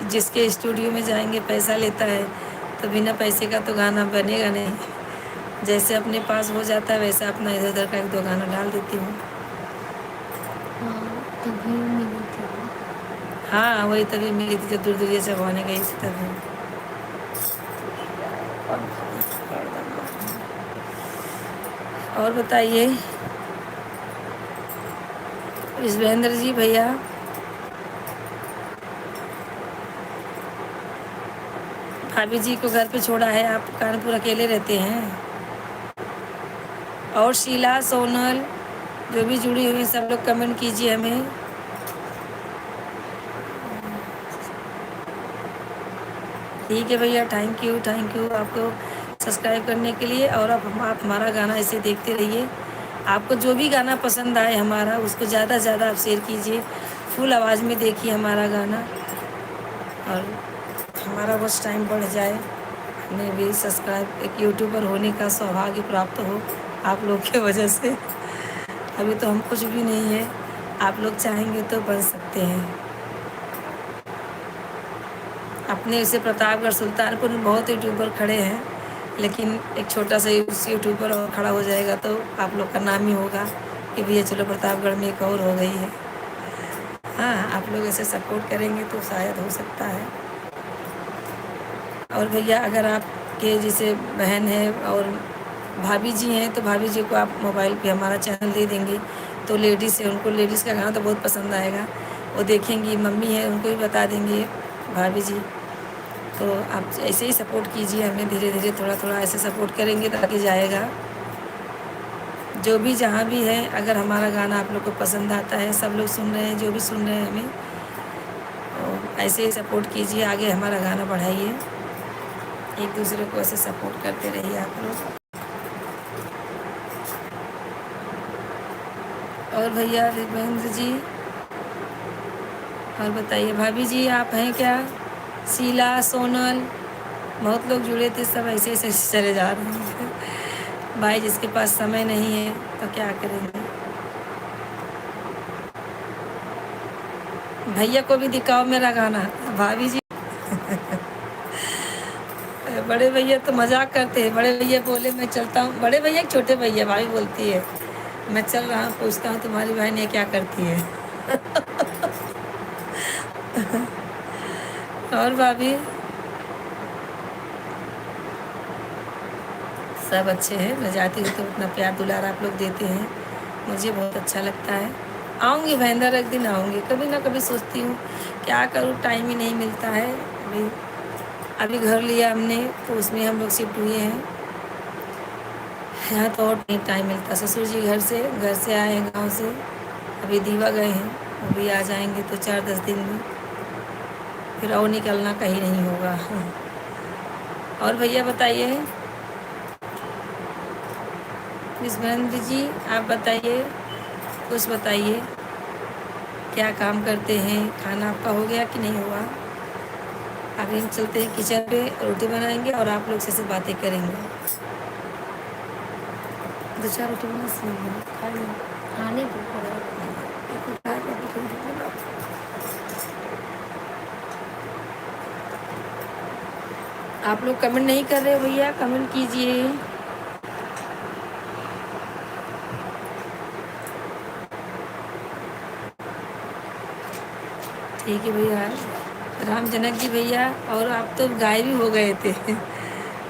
जिसके स्टूडियो में जाएंगे पैसा लेता है, तो बिना पैसे का तो गाना बनेगा नहीं। जैसे अपने पास हो जाता है वैसा अपना इधर उधर का 1-2 गाना डाल देती हूँ। हाँ तभी मिली थी। हाँ वही तभी मिली थी जब दुरदुरिया चबवाने गई थी तभी। और बताइए विश्वेंद्र जी भैया, भाभी जी को घर पे छोड़ा है, आप कानपुर अकेले रहते हैं। और शीला, सोनल, जो भी जुड़ी हुई सब लोग कमेंट कीजिए हमें। ठीक है भैया, थैंक यू आपको सब्सक्राइब करने के लिए। और आप हमारा गाना ऐसे देखते रहिए। आपको जो भी गाना पसंद आए हमारा, उसको ज़्यादा से ज़्यादा आप शेयर कीजिए, फुल आवाज़ में देखिए हमारा गाना, और हमारा बस टाइम बढ़ जाए, हमें भी सब्सक्राइब एक यूट्यूबर होने का सौभाग्य प्राप्त हो आप लोग के वजह से। अभी तो हम कुछ भी नहीं है, आप लोग चाहेंगे तो बन सकते हैं। अपने इसे प्रतापगढ़ सुल्तानपुर में बहुत यूट्यूबर खड़े हैं, लेकिन एक छोटा सा यूट्यूबर और खड़ा हो जाएगा तो आप लोग का नाम ही होगा कि भैया चलो प्रतापगढ़ में एक और हो गई है। हाँ, आप लोग ऐसे सपोर्ट करेंगे तो शायद हो सकता है। और भैया अगर आपके जैसे बहन है और भाभी जी हैं, तो भाभी जी को आप मोबाइल पे हमारा चैनल दे देंगे तो लेडीज़ है, उनको लेडीज़ का गाना तो बहुत पसंद आएगा, वो देखेंगी। मम्मी है, उनको भी बता देंगे भाभी जी। तो आप ऐसे ही सपोर्ट कीजिए हमें, धीरे धीरे थोड़ा थोड़ा ऐसे सपोर्ट करेंगे तो आगे जाएगा। जो भी जहाँ भी है, अगर हमारा गाना आप लोग को पसंद आता है, सब लोग सुन रहे हैं, जो भी सुन रहे हैं हमें, तो ऐसे ही सपोर्ट कीजिए, आगे हमारा गाना बढ़ाइए, एक दूसरे को ऐसे सपोर्ट करते रहिए आप लोग। और भैया महेंद्र जी, और बताइए भाभी जी, आप हैं क्या? शीला, सोनल, बहुत लोग जुड़े थे, सब ऐसे ऐसे चले जा रहे हैं। भाई जिसके पास समय नहीं है तो क्या करेंगे। भैया को भी दिखाओ मेरा गाना भाभी जी। बड़े भैया तो मजाक करते हैं, बड़े भैया बोले मैं चलता हूँ, बड़े भैया छोटे भैया, भाभी बोलती है मैं चल रहा हूँ, पूछता हूँ तुम्हारी बहन ये क्या करती है। और भाभी सब अच्छे हैं। मैं जाती हूँ तो उतना प्यार दुलार आप लोग देते हैं, मुझे बहुत अच्छा लगता है। आऊँगी महेंद्र, एक दिन आऊँगी, कभी ना कभी सोचती हूँ क्या करूँ, टाइम ही नहीं मिलता है। अभी घर लिया हमने तो उसमें हम लोग शिफ्ट हुए हैं, यहाँ तो और नहीं टाइम मिलता। ससुर जी घर से आए हैं गाँव से, अभी दीवा गए हैं, अभी आ जाएंगे तो 4-10 दिन में, फिर और निकलना कहीं नहीं होगा। और भैया बताइए, मिस महेंद्र जी आप बताइए, कुछ बताइए, क्या काम करते हैं, खाना आपका हो गया कि नहीं हुआ? अभी हम चलते हैं किचन पे, रोटी बनाएंगे और आप लोग से बातें करेंगे। 2-4 रोटी बना खा लो, खाने को पड़ा। आप लोग कमेंट नहीं कर रहे हो भैया, कमेंट कीजिए। ठीक है भैया, राम जनक जी भैया, और आप तो गायब ही हो गए थे।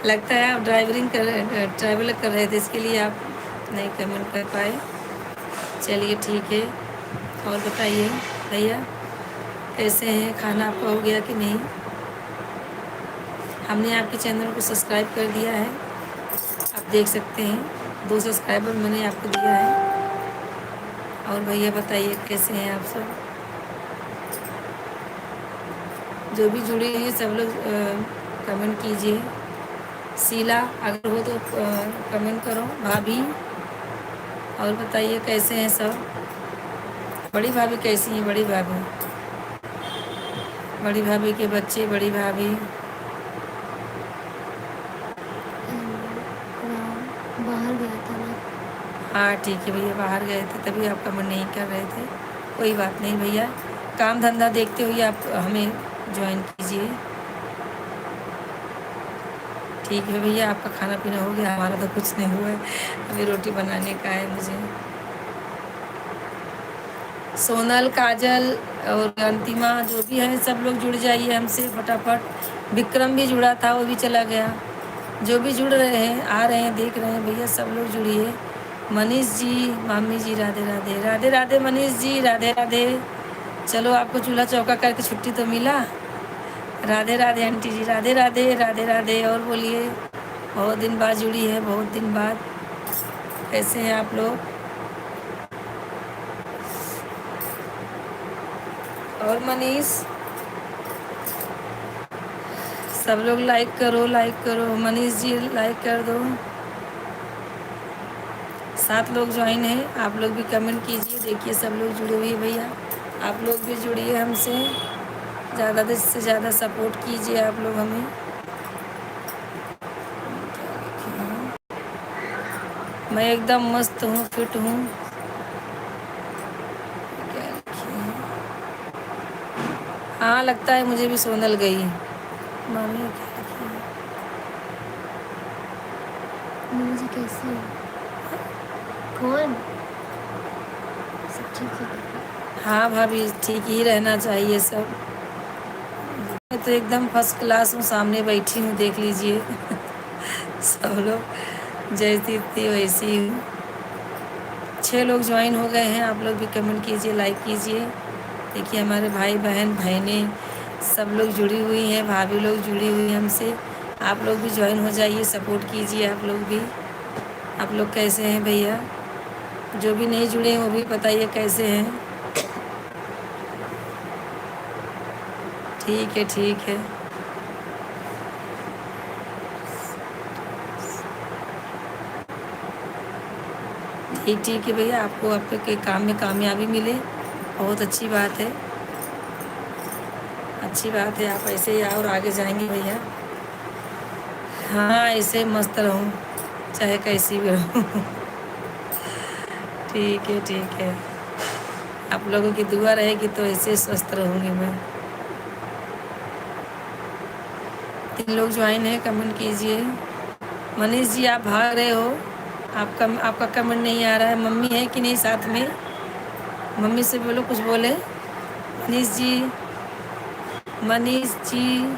लगता है आप ट्रैवल कर रहे थे, इसके लिए आप नहीं कमेंट कर पाए। चलिए ठीक है, और बताइए भैया कैसे हैं, खाना आपका हो गया कि नहीं? हमने आपके चैनल को सब्सक्राइब कर दिया है, आप देख सकते हैं 2 सब्सक्राइबर मैंने आपको दिया है। और भैया बताइए कैसे हैं आप सब, जो भी जुड़े हैं सब लोग कमेंट कीजिए। शीला अगर हो तो कमेंट करो, भाभी। और बताइए कैसे हैं सब, बड़ी भाभी कैसी हैं? बड़ी भाभी के बच्चे, बड़ी भाभी। बाहर गया था ना। हाँ ठीक है भैया, बाहर गए थे तभी आप कमेंट नहीं कर रहे थे, कोई बात नहीं भैया, काम धंधा देखते हुए आप हमें ज्वाइन कीजिए। ठीक है भैया, आपका खाना पीना हो गया, हमारा तो कुछ नहीं हुआ है, अभी रोटी बनाने का है मुझे। सोनल, काजल और अंतिमा जो भी हैं सब लोग जुड़ जाइए हमसे फटाफट। विक्रम भी जुड़ा था, वो भी चला गया। जो भी जुड़ रहे हैं, आ रहे हैं, देख रहे हैं भैया, सब लोग जुड़िए। मनीष जी, मामी जी, राधे राधे, राधे राधे मनीष जी, राधे राधे। चलो आपको चूल्हा चौका करके छुट्टी तो मिला। राधे राधे आंटी जी, राधे राधे, राधे राधे। और बोलिए, बहुत दिन बाद जुड़ी है, बहुत दिन बाद। कैसे हैं आप लोग? और मनीष, सब लोग लाइक करो। मनीष जी लाइक कर दो। 7 लोग ज्वाइन हैं, आप लोग भी कमेंट कीजिए। देखिए सब लोग जुड़े हुए भैया, आप लोग भी जुड़िए हमसे, ज़्यादा से ज़्यादा सपोर्ट कीजिए आप लोग हमें। मैं एकदम मस्त हूँ, फिट हूँ। हाँ लगता है मुझे भी सोनल गई। मामी मुझे कैसे हो? कौन? सब ठीक है? हाँ भाभी, ठीक ही रहना चाहिए सब। मैं तो एकदम फर्स्ट क्लास हूँ, सामने बैठी हूँ, देख लीजिए। सब लोग जैसी थी वैसी हूँ। 6 लोग ज्वाइन हो गए हैं। आप लोग भी कमेंट कीजिए, लाइक कीजिए। देखिए हमारे भाई बहन बहनें सब लोग जुड़ी हुई हैं, भाभी लोग जुड़ी हुई हैं हमसे। आप लोग भी ज्वाइन हो जाइए, सपोर्ट कीजिए आप लोग भी। आप लोग कैसे हैं भैया? जो भी नहीं जुड़े हैं वो भी बताइए कैसे हैं। ठीक है, ठीक है। ठीक ठीक है भैया, आपको आपके के काम में कामयाबी मिले, बहुत अच्छी बात है। अच्छी बात है, आप ऐसे ही और आगे जाएंगे भैया। हाँ, ऐसे मस्त रहूँ, चाहे कैसी भी रहूँ। ठीक है, ठीक है। आप लोगों की दुआ रहेगी तो ऐसे स्वस्थ रहूँगी मैं। 3 लोग ज्वाइन हैं, कमेंट कीजिए। मनीष जी आप भाग रहे हो, आपका कमेंट नहीं आ रहा है। मम्मी है कि नहीं साथ में? मम्मी से बोलो, कुछ बोले। मनीष जी, मनीष जी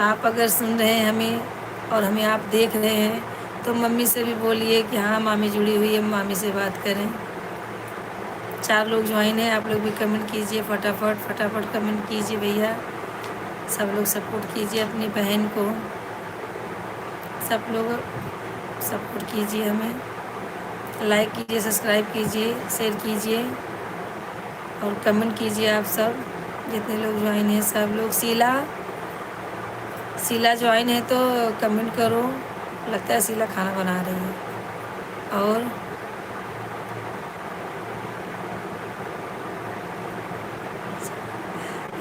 आप अगर सुन रहे हैं हमें और हमें आप देख रहे हैं तो मम्मी से भी बोलिए कि हाँ मामी जुड़ी हुई है, मामी से बात करें। 4 लोग ज्वाइन हैं, आप लोग भी कमेंट कीजिए, फटाफट फटाफट कमेंट कीजिए भैया। सब लोग सपोर्ट कीजिए अपनी बहन को, सब लोग सपोर्ट कीजिए हमें। लाइक कीजिए, सब्सक्राइब कीजिए, शेयर कीजिए और कमेंट कीजिए। आप सब जितने लोग ज्वाइन हैं सब लोग। शीला ज्वाइन है तो कमेंट करो। लगता है शीला खाना बना रही है। और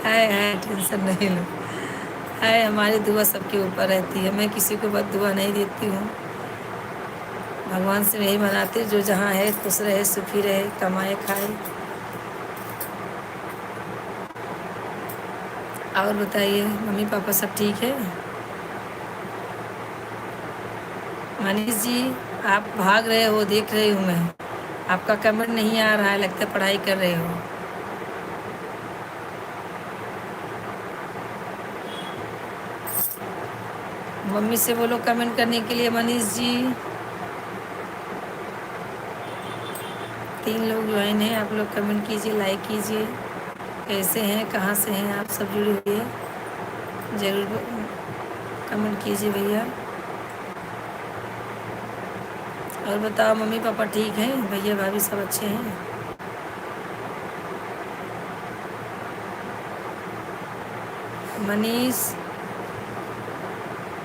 है टेंशन नहीं लो, है हमारी दुआ सबके ऊपर रहती है। मैं किसी को बस दुआ नहीं देती हूँ, भगवान से यही मनाते जो जहाँ है खुश रहे, सुखी रहे, कमाए खाए। और बताइए मम्मी पापा सब ठीक है? मनीष जी आप भाग रहे हो, देख रही हूँ मैं, आपका कमेंट नहीं आ रहा है, लगता है पढ़ाई कर रहे हो। मम्मी से बोलो कमेंट करने के लिए मनीष जी। 3 लोग ज्वाइन हैं, आप लोग कमेंट कीजिए, लाइक कीजिए। कैसे हैं, कहाँ से हैं आप सब जुड़े हुए हैं, ज़रूर कमेंट कीजिए भैया। और बताओ मम्मी पापा ठीक हैं, भैया भाभी सब अच्छे हैं? मनीष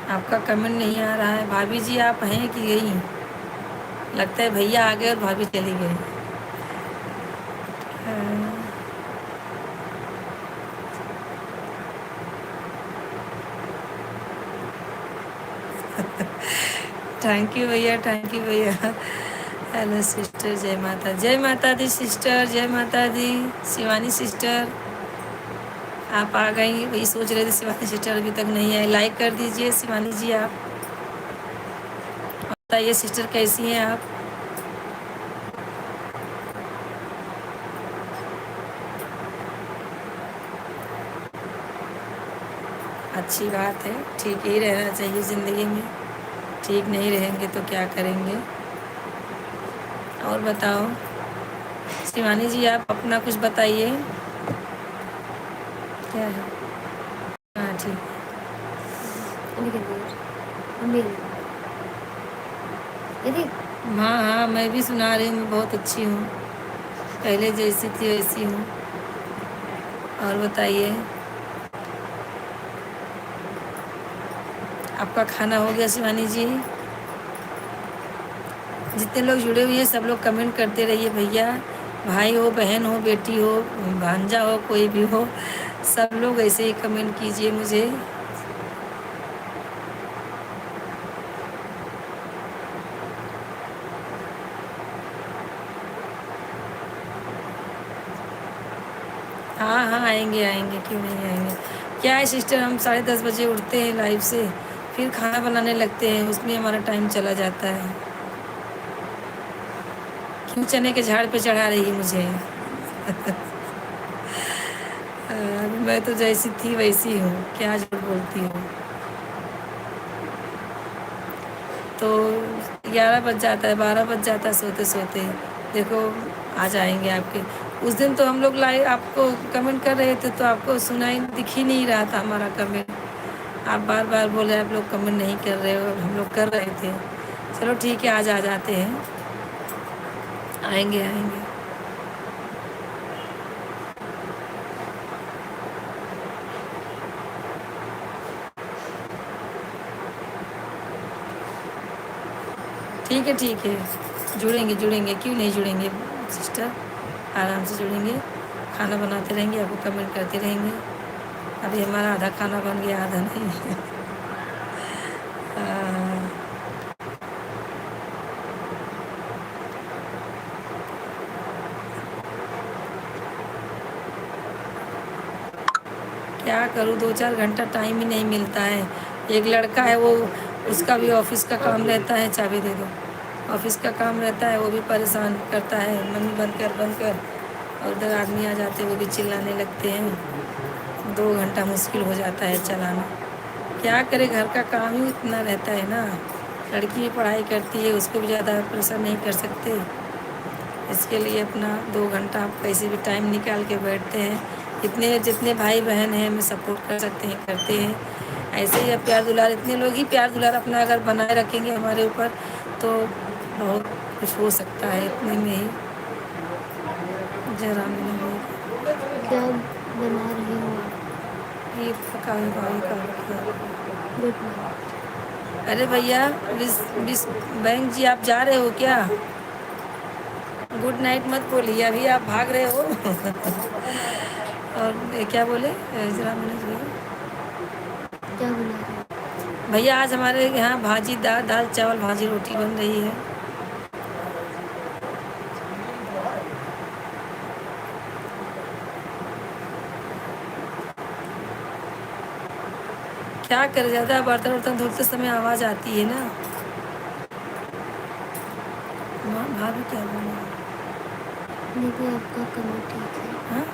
आपका कमेंट नहीं आ रहा है। भाभी जी आप हैं कि यही? लगता है भैया आ गए और भाभी चली गई। थैंक यू भैया, थैंक यू भैया। हेलो सिस्टर, जय माता दी सिस्टर, जय माता दी। शिवानी सिस्टर आप आ गई, वही सोच रहे थे शिवानी सिस्टर अभी तक नहीं आई। लाइक कर दीजिए शिवानी जी आप। बताइए सिस्टर कैसी हैं आप? अच्छी बात है, ठीक ही रहना चाहिए ज़िंदगी में, ठीक नहीं रहेंगे तो क्या करेंगे। और बताओ शिवानी जी आप अपना कुछ बताइए, क्या है? हाँ ठीक। हाँ हाँ मैं भी सुना रही हूँ, मैं बहुत अच्छी हूँ, पहले जैसी थी वैसी हूँ। और बताइए आपका खाना हो गया शिवानी जी? जितने लोग जुड़े हुए हैं सब लोग कमेंट करते रहिए भैया। भाई हो, बहन हो, बेटी हो, भांजा हो, कोई भी हो, सब लोग ऐसे ही कमेंट कीजिए मुझे। हाँ हाँ आएंगे आएंगे, क्यों नहीं आएंगे। क्या है सिस्टर, हम 10:30 बजे उठते हैं लाइव से, फिर खाना बनाने लगते हैं, उसमें हमारा टाइम चला जाता है। क्यों चने के झाड़ पे चढ़ा रही है मुझे? मैं तो जैसी थी वैसी हूँ, क्या झूठ बोलती हूँ। तो 11 बज जाता है, 12 बज जाता है सोते सोते। देखो आ जाएंगे आपके। उस दिन तो हम लोग लाइव आपको कमेंट कर रहे थे तो आपको सुनाई दिख ही नहीं रहा था हमारा कमेंट। आप बार बार बोले आप लोग कमेंट नहीं कर रहे हो, हम लोग कर रहे थे। चलो ठीक है, आज आ जाते हैं, आएंगे आएंगे। ठीक है, जुड़ेंगे जुड़ेंगे, क्यों नहीं जुड़ेंगे सिस्टर, आराम से जुड़ेंगे। खाना बनाते रहेंगे, आपको कमेंट करते रहेंगे। अभी हमारा आधा खाना बन गया, आधा नहीं। आ, क्या करूँ, 2-4 घंटा टाइम ही नहीं मिलता है। एक लड़का है, वो उसका भी ऑफिस का काम रहता है, चाबी दे दो। ऑफिस का काम रहता है, वो भी परेशान करता है, मम्मी बंद कर। और उधर आदमी आ जाते हैं, वो भी चिल्लाने लगते हैं। 2 घंटा मुश्किल हो जाता है चलाना। क्या करे, घर का काम ही इतना रहता है ना। लड़की भी पढ़ाई करती है, उसको भी ज़्यादा प्रेशर नहीं कर सकते। इसके लिए अपना 2 घंटा आप कैसे भी टाइम निकाल के बैठते हैं। इतने जितने भाई बहन हैं हमें सपोर्ट कर सकते हैं, करते हैं। ऐसे ही अब प्यार दुलार, इतने लोग ही प्यार दुलार अपना अगर बनाए रखेंगे हमारे ऊपर तो बहुत कुछ हो सकता है। इतने में ही जरा मिलेंगे। क्या बना रहे हो आप? ये पका है भाई का रखिए। Good night. अरे भैया, बैंक जी आप जा रहे हो क्या? गुड नाइट मत बोलिए, अभी आप भाग रहे हो। और ये क्या बोले, जरा मैंने क्या बना रहे हो? भैया आज हमारे यहाँ भाजी, दाल चावल भाजी रोटी बन रही है। क्या कर, ज़्यादा बर्तन वर्तन धोते समय आवाज़ आती है ना। भाभी क्या बोल रही है? दीदी आपका कमर ठीक है? हाँ?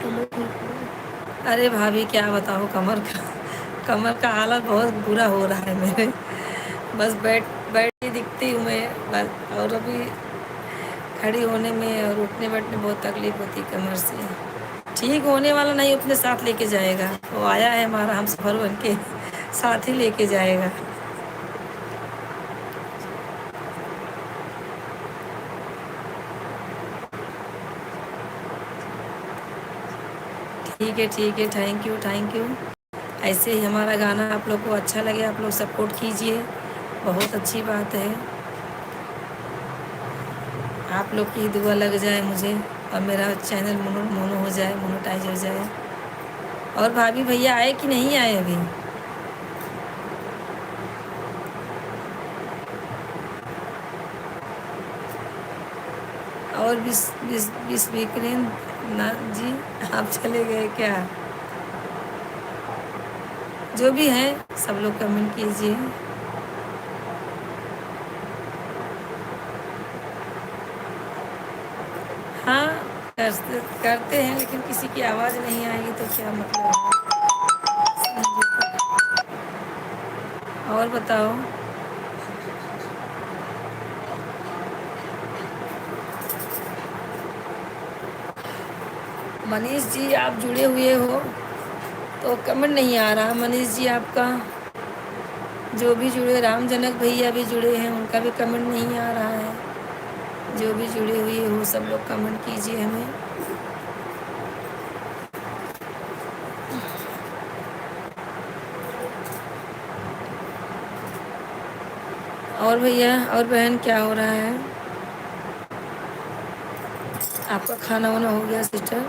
कमर ठीक है? अरे भाभी क्या बताओ, कमर का हालत बहुत बुरा हो रहा है मेरे। बस बैठ ही दिखती हूँ मैं बस। और अभी खड़ी होने में और उठने बैठने बहुत तकलीफ होती कमर से। ठीक होने वाला नहीं, अपने साथ लेके जाएगा। वो आया है हमारा हम सफ़र बन के, साथ ही लेके जाएगा। ठीक है, थैंक यू। ऐसे ही हमारा गाना आप लोग को अच्छा लगे, आप लोग सपोर्ट कीजिए, बहुत अच्छी बात है। आप लोग की दुआ लग जाए मुझे और मेरा चैनल मोनो हो जाए, मोनोटाइज हो जाए। और भाभी भैया आए कि नहीं आए अभी? और बीस विक्रेंद्र ना जी, आप चले गए क्या? जो भी हैं सब लोग कमेंट कीजिए। हाँ, करते हैं, लेकिन किसी की आवाज़ नहीं आएगी तो क्या मतलब है। और बताओ, मनीष जी आप जुड़े हुए हो तो कमेंट नहीं आ रहा। मनीष जी आपका, जो भी जुड़े, राम जनक भैया भी जुड़े हैं, उनका भी कमेंट नहीं आ रहा है। जो भी जुड़े हुए हो सब लोग कमेंट कीजिए हमें। और भैया और बहन क्या हो रहा है? आपका खाना वाना हो गया सिस्टर?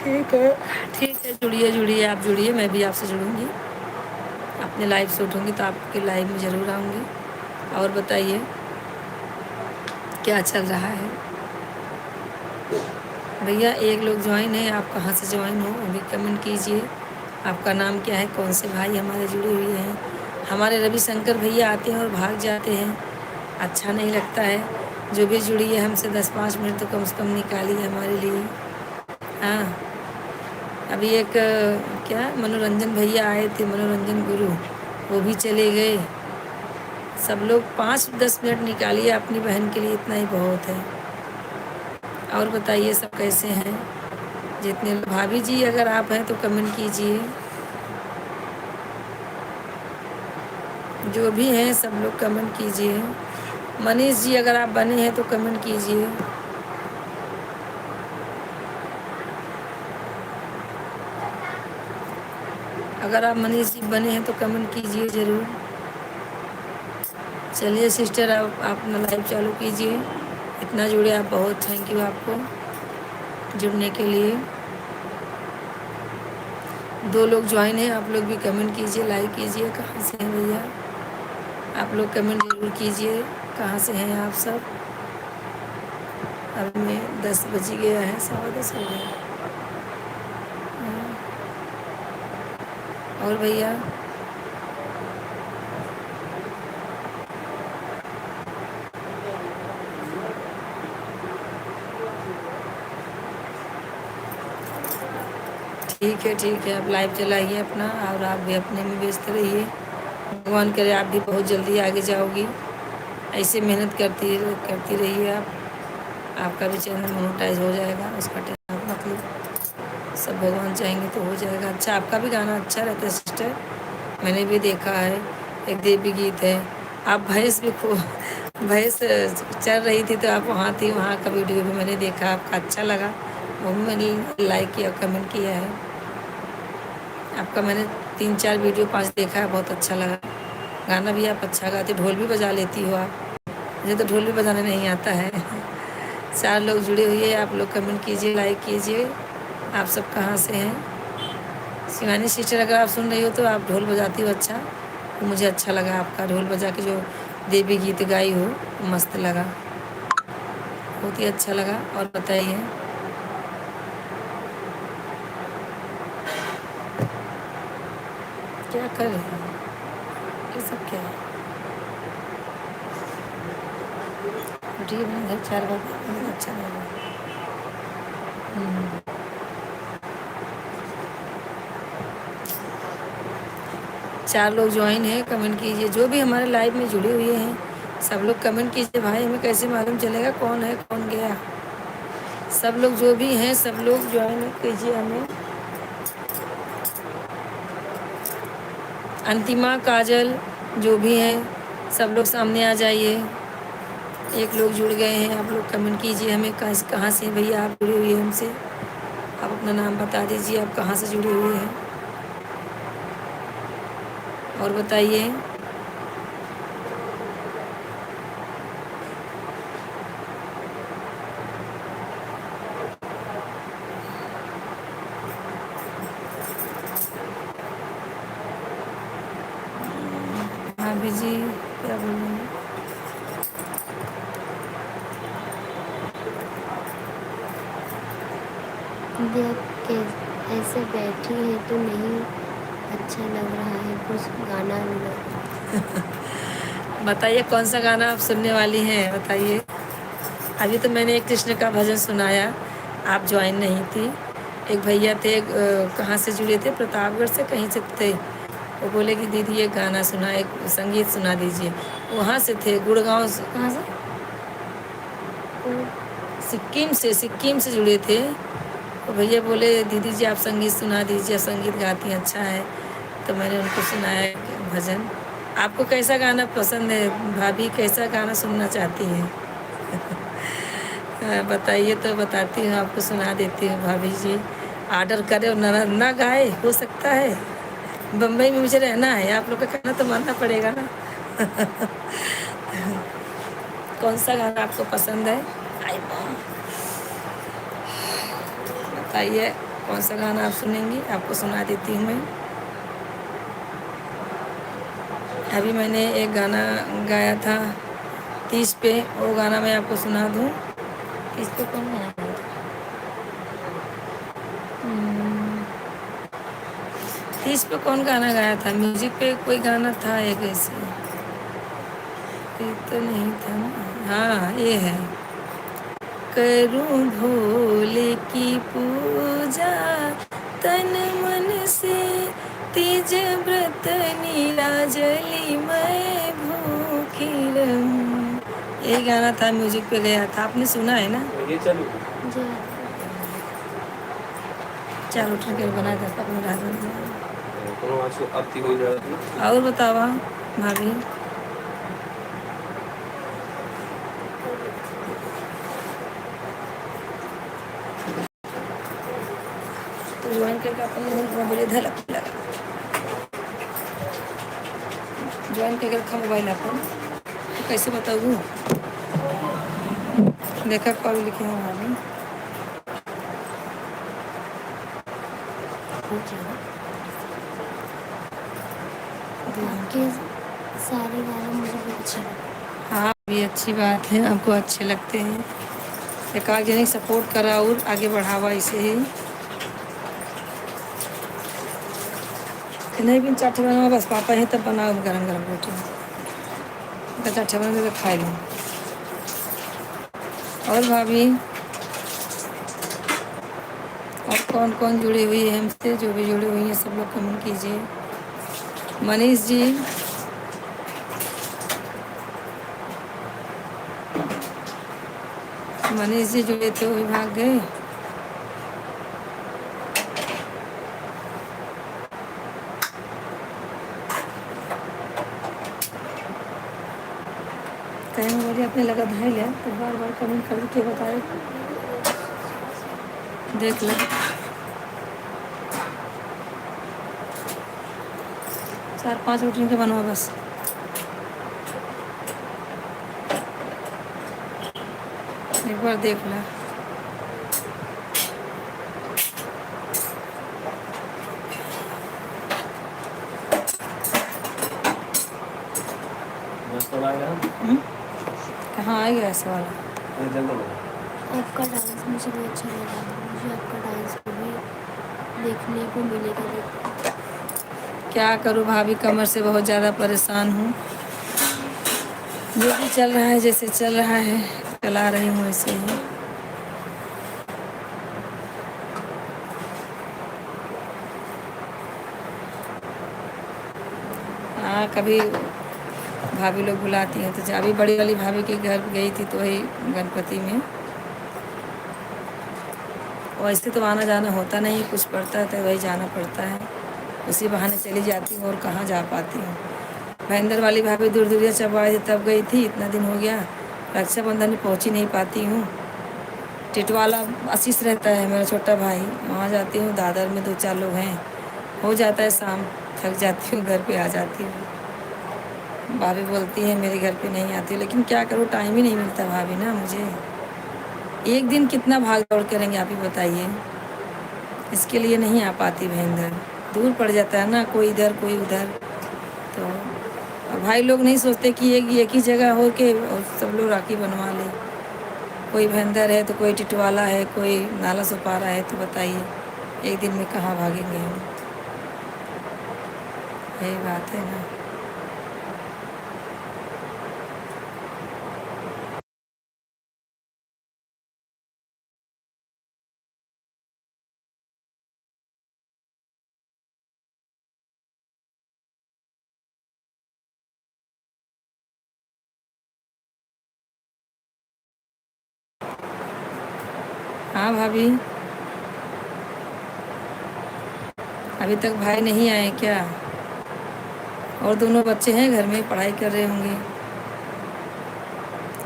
ठीक है, जुड़िए, आप जुड़िए, मैं भी आपसे जुड़ूंगी। अपने लाइव से उठूँगी तो आपके लाइव में ज़रूर आऊँगी। और बताइए क्या चल रहा है? भैया एक लोग ज्वाइन है, आप कहाँ से ज्वाइन हो वो भी कमेंट कीजिए। आपका नाम क्या है, कौन से भाई हमारे जुड़े हुए हैं? हमारे रविशंकर भैया आते हैं और भाग जाते हैं, अच्छा नहीं लगता है। जो भी जुड़ी है हमसे 10-5 मिनट तो कम से कम निकालिए हमारे लिए। हाँ, अभी एक क्या मनोरंजन भैया आए थे, मनोरंजन गुरु, वो भी चले गए। सब लोग 5-10 मिनट निकालिए अपनी बहन के लिए, इतना ही बहुत है। और बताइए सब कैसे हैं? जितने भाभी जी अगर आप हैं तो कमेंट कीजिए। जो भी हैं सब लोग कमेंट कीजिए। मनीष जी अगर आप बने हैं तो कमेंट कीजिए। अगर आप मनीष जी बने हैं तो कमेंट कीजिए ज़रूर। चलिए सिस्टर, आप अपना लाइव चालू कीजिए। इतना जुड़े आप, बहुत थैंक यू आपको जुड़ने के लिए। 2 लोग ज्वाइन हैं, आप लोग भी कमेंट कीजिए, लाइक कीजिए। कहाँ से हैं भैया? आप लोग कमेंट जरूर कीजिए, कहाँ से हैं आप सब? अब में 10 बज गया है, 10:15 हो गया। और भैया ठीक है, ठीक है, आप लाइव चलाइए अपना, और आप भी अपने में व्यस्त रहिए। भगवान करे आप भी बहुत जल्दी आगे जाओगी। ऐसे मेहनत करती रहिए आप। आपका भी चैनल मोनेटाइज हो जाएगा, उसका टेंशन मतलब सब भगवान चाहेंगे तो हो जाएगा। अच्छा, आपका भी गाना अच्छा रहता है सिस्टर, मैंने भी देखा है। एक देवी गीत है, आप भैंस भी भैंस चल रही थी तो आप वहाँ थी, वहाँ का वीडियो भी मैंने देखा, आपका अच्छा लगा, वो भी मैंने लाइक किया, कमेंट किया है। आपका मैंने 3-4 वीडियो 5 देखा है, बहुत अच्छा लगा। गाना भी आप अच्छा गाती, ढोल भी बजा लेती हो आप, मुझे तो ढोल भी बजाना नहीं आता है। 4 लोग जुड़े हुए हैं, आप लोग कमेंट कीजिए, लाइक कीजिए। आप सब कहाँ से हैं? शिवानी सिस्टर अगर आप सुन रही हो तो आप ढोल बजाती हो, अच्छा, तो मुझे अच्छा लगा आपका ढोल बजा के जो देवी गीत गाई हो, मस्त लगा, बहुत ही अच्छा लगा। और बताइए क्या कर रहे हैं? ये सब क्या है? उठिए, मैंने घर 4 बजे, अच्छा लगा। 4 लोग ज्वाइन हैं, कमेंट कीजिए। जो भी हमारे लाइव में जुड़े हुए हैं सब लोग कमेंट कीजिए। भाई हमें कैसे मालूम चलेगा कौन है कौन गया? सब लोग जो भी हैं सब लोग ज्वाइन कीजिए हमें। अंतिमा, काजल, जो भी हैं सब लोग सामने आ जाइए। 1 लोग जुड़ गए हैं, आप लोग कमेंट कीजिए हमें कहाँ से हैं भैया आप जुड़े हुए हैं हमसे। आप अपना नाम बता दीजिए, आप कहाँ से जुड़े हुए हैं और बताइए। भाभी जी क्या बोल रहे हैं? देख के ऐसे बैठी है तो नहीं अच्छा लग रहा है, कुछ गाना भी लगा। बताइए कौन सा गाना आप सुनने वाली हैं, बताइए। अभी तो मैंने एक कृष्ण का भजन सुनाया, आप ज्वाइन नहीं थी। एक भैया थे, कहाँ से जुड़े थे, प्रतापगढ़ से कहीं से थे, वो बोले कि दीदी एक गाना सुना, एक संगीत सुना दीजिए। वहाँ से थे, गुड़गांव से, कहाँ से, सिक्किम से जुड़े थे। तो भैया बोले दीदी जी आप संगीत सुना दीजिए, संगीत गाती हैं, अच्छा है। तो मैंने उनको सुनाया भजन। आपको कैसा गाना पसंद है भाभी, कैसा गाना सुनना चाहती हैं? बताइए तो बताती हूँ, आपको सुना देती हूँ भाभी जी। ऑर्डर करे और ना गाए, हो सकता है। बम्बई में मुझे रहना है, आप लोग का कहना तो मानना पड़ेगा ना। कौन सा गाना आपको पसंद है? बताइए कौन सा गाना आप सुनेंगी, आपको सुना देती हूँ मैं। अभी मैंने एक गाना गाया था 30 पे, वो गाना मैं आपको सुना दूँ। 30 पे कौन गाना गाया था? 30 पे कौन गाना गाया था? म्यूजिक पे कोई गाना था एक ऐसे, ये तो नहीं था ना। हाँ ये है। करूं भोले की पूजा तन मन से, तीज व्रत नीलाजली मैं भूखी रहूं। यही गाना था, म्यूजिक पे गया था, आपने सुना है ना? ये चलो जय चार उठ के बना कर अपना राजन। कोनो आज को अब हो जाए। और बतावा भाभी। तो ज्वाइन करके अपन बोले धलक लगा, ज्वाइन करके रखा मोबाइल अपन, तो कैसे बताऊँ? देखा कॉल लिखे हैं भाभी। आपके सारे गाने मुझे बहुत अच्छे लगते हाँ भी अच्छी बात है, आपको अच्छे लगते हैं। एक आगे नहीं सपोर्ट करा और आगे बढ़ावा इसे ही। नहीं भी चाटे बनाओ, बस पापा है तब बनाओ गरम गरम रोटी, चाटे बना तो खा लूँ। और भाभी, और कौन कौन जुड़ी हुई है हमसे? जो भी जुड़ी हुई है सब लोग कमेंट कीजिए। मनीष जी, मनीष जी जुड़े थे, वही भाग गए। कहीं बोले अपने लगा धाई लिया तो बार बार कमेंट करके बताए, देख लो। 4-5 रोटी के बनवा बस। एक बार देख लो। कहाँ आएगा ऐसा वाला? आपका डांस मुझे बहुत अच्छा लगा, मुझे आपका डांस भी देखने को मिलेगा। क्या करूँ भाभी, कमर से बहुत ज़्यादा परेशान हूँ। जो भी चल रहा है, जैसे चल रहा है चला रही हूँ वैसे ही। हाँ कभी भाभी लोग बुलाती हैं तो अभी बड़ी वाली भाभी के घर गई थी तो वही गणपति में। वैसे तो आना जाना होता नहीं, कुछ पड़ता है तो वही जाना पड़ता है, उसी बहाने चली जाती हूँ और कहाँ जा पाती हूँ। महेंद्र वाली भाभी दूर दूरिया चबवाई तब गई थी, इतना दिन हो गया, रक्षाबंधन में पहुँच ही नहीं पाती हूँ। टिटवाला आशीष रहता है मेरा छोटा भाई, वहाँ जाती हूँ। दादर में 2-4 लोग हैं, हो जाता है शाम, थक जाती हूँ, घर पे आ जाती हूँ। भाभी बोलती है मेरे घर पे नहीं आती, लेकिन क्या करूँ, टाइम ही नहीं मिलता भाभी ना मुझे। एक दिन कितना भाग दौड़ करेंगे आप ही बताइए, इसके लिए नहीं आ पाती महेंद्र, दूर पड़ जाता है ना, कोई इधर कोई उधर। तो भाई लोग नहीं सोचते कि एक ही जगह हो के और सब लोग राखी बनवा ले। कोई महेंद्र है तो कोई टिटवाला है, कोई नाला सुपारा है, तो बताइए एक दिन में कहाँ भागेंगे हम? यही बात है ना। हाँ भाभी, अभी तक भाई नहीं आए क्या? और दोनों बच्चे हैं घर में, पढ़ाई कर रहे होंगे।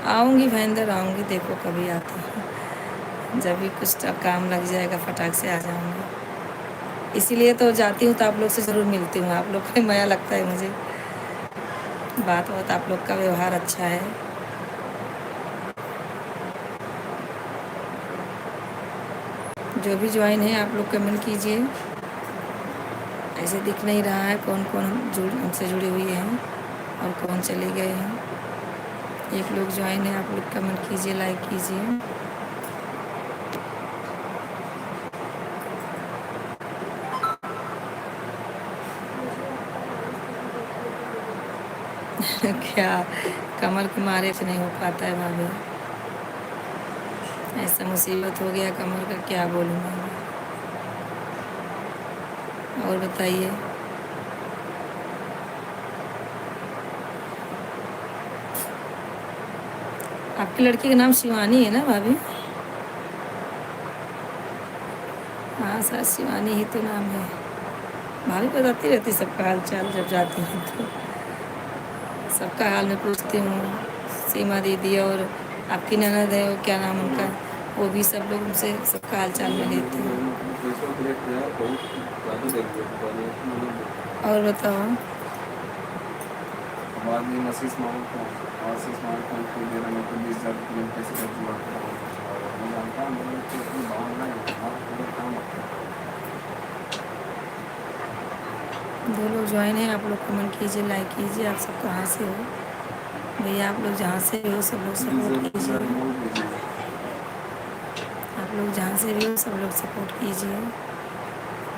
आऊँगी महेंद्र, आऊँगी, देखो कभी आती हूँ, जब भी कुछ काम लग जाएगा फटाक से आ जाऊँगी। इसीलिए तो जाती हूँ, तो आप लोग से ज़रूर मिलती हूँ, आप लोग को माया लगता है मुझे। बात आप लोग का व्यवहार अच्छा है। जो भी ज्वाइन है आप लोग कमेंट कीजिए। ऐसे दिख नहीं रहा है कौन कौन हमसे जुड़ी हुई हैं और कौन चले गए हैं। एक लोग ज्वाइन है, आप लोग कमेंट कीजिए, लाइक कीजिए। क्या कमर के मारे से नहीं हो पाता है भाभी, ऐसा मुसीबत हो गया कमर का, क्या बोलूँ मैं। और बताइए। आपकी लड़की का नाम शिवानी है ना भाभी? हाँ सर, शिवानी ही तो नाम है। भाभी बताती रहती सबका हाल चाल, जब जाती हैं तो सबका हाल मैं पूछती हूँ। सीमा दीदी और आपकी ननद है, वो क्या नाम उनका, वो भी सब लोग उनसे सबका हाल चाल में लेती हूँ। और बताओ। दो लोग ज्वाइन हैं, आप लोग कमेंट कीजिए, लाइक कीजिए। आप सब कहाँ से हो भैया? आप लोग जहाँ से भी हो सब लोग सपोर्ट कीजिए। आप लोग जहाँ से भी हो सब लोग सपोर्ट कीजिए।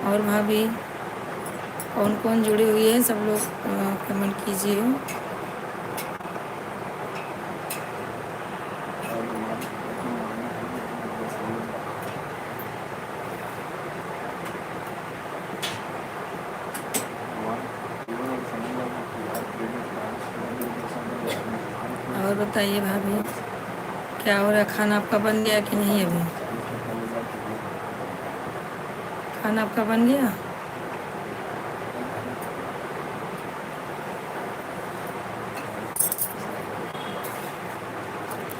और भाभी कौन कौन जुड़ी हुई है सब लोग कमेंट कीजिए। और बताइए भाभी, क्या हो रहा है? खाना आपका बन गया कि नहीं अभी? खाना आपका बन गया?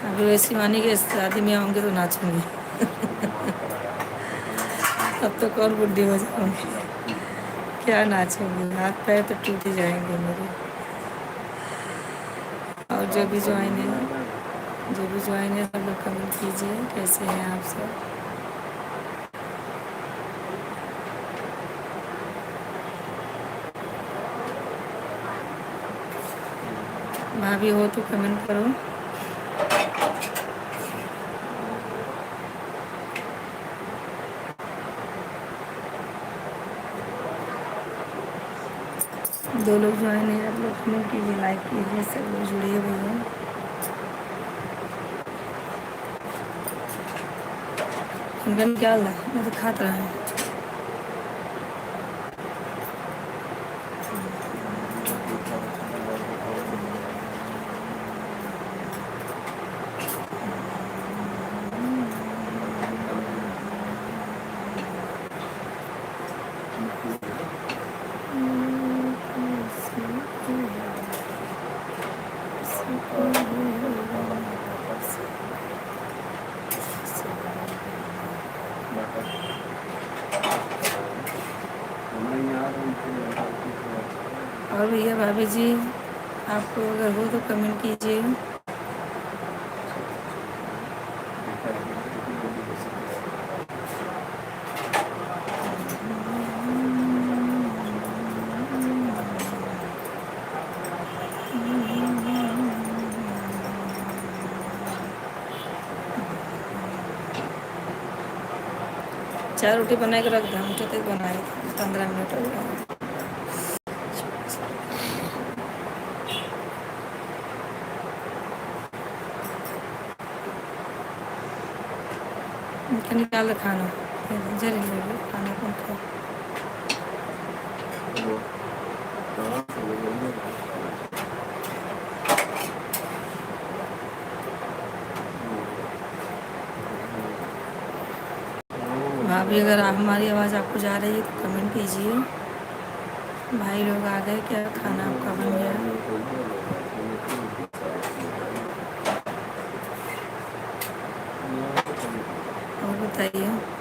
अभी वैसे शिवानी के शादी में आऊँगी तो नाचूंगी। अब तो कौन बुढ़ी हो जाऊंगी, क्या नाचूंगी, हाथ पैर तो टूट ही जाएंगे मेरे। और जो भी ज्वाइन है सब लोग कमेंट कीजिए, कैसे हैं आप सब। भाभी हो तो कमेंट करो। दो लोग ज्वाइन है, आप लोग कमेंट कीजिए, लाइक कीजिए, सब लोग जुड़िए भैया। उनका निकाल दा, मैं तो खाता रहा है। और भैया भाभी जी, आपको अगर हो तो कमेंट कीजिए। चार रोटी बना के रख दो, मुझे तक बनाए 15 मिनट हो गया। इनका निकाल खाना, जरी खाना कौन खाओ। भाभी अगर हमारी आवाज़ आपको जा रही है तो कमेंट कीजिए। भाई लोग आ गए, क्या खाना आपका बन गया? और बताइए।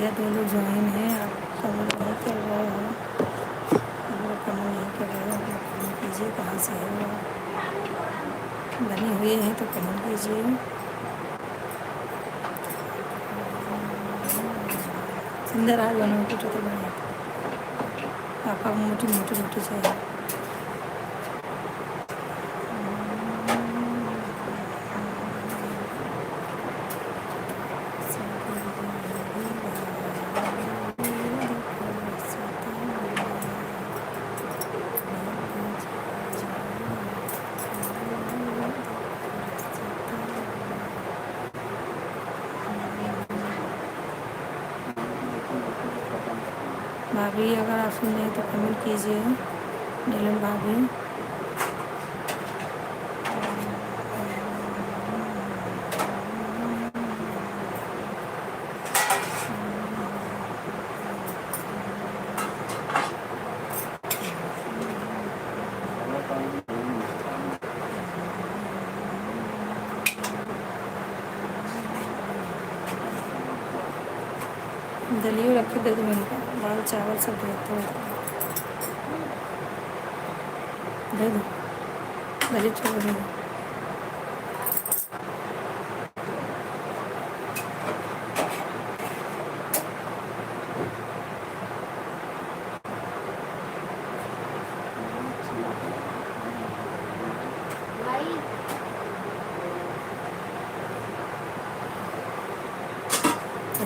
भैया 2 लोग ज्वाइन हैं, आप कमेंट नहीं कर रहे हो, आप लोग कमेंट नहीं कर रहे हो, आप लोग कमेंट कीजिए। कहाँ से हो आप? बने हुए हैं तो कमेंट कीजिए। सुंदर आज बनाओ कुछ तो बने। पापा को मोटी मोटी रोटी चाहिए। भाभी अगर आप सुन रहे हैं तो कमेंट कीजिए। नीलम भाभी दलियो रखे दे दो मेरे को, दाल चावल सब दे दो दलियो चावल दे दो।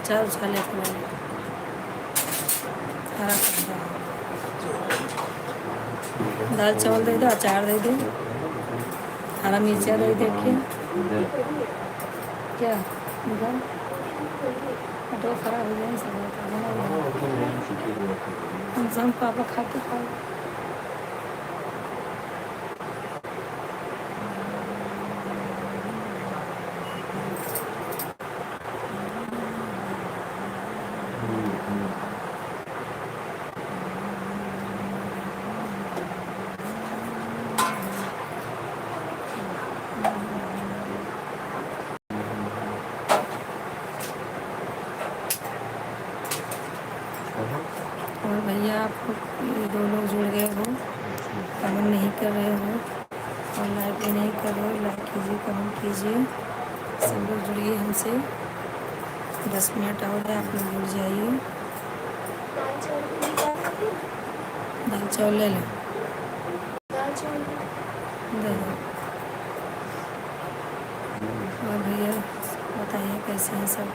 अचार उछाल लेते हैं हरा कांदा, दाल चावल दे दो, अचार दे दो, हरा मिर्चा दे देखिए क्या निकाल ऑटो खराब हो जाए सब हम पापा खाते खाओ। और भैया आप ये 2 लोग जुड़ गए हो, कमेंट नहीं कर रहे हो और लाइक भी नहीं कर रहे हो, लाइक कीजिए, कमेंट कीजिए। सब लोग जुड़िए हमसे। 10 मिनट और है, आप लोग जुड़ जाइए। दाल चावल ले लो, दे दो। और भैया बताइए कैसे हैं सब?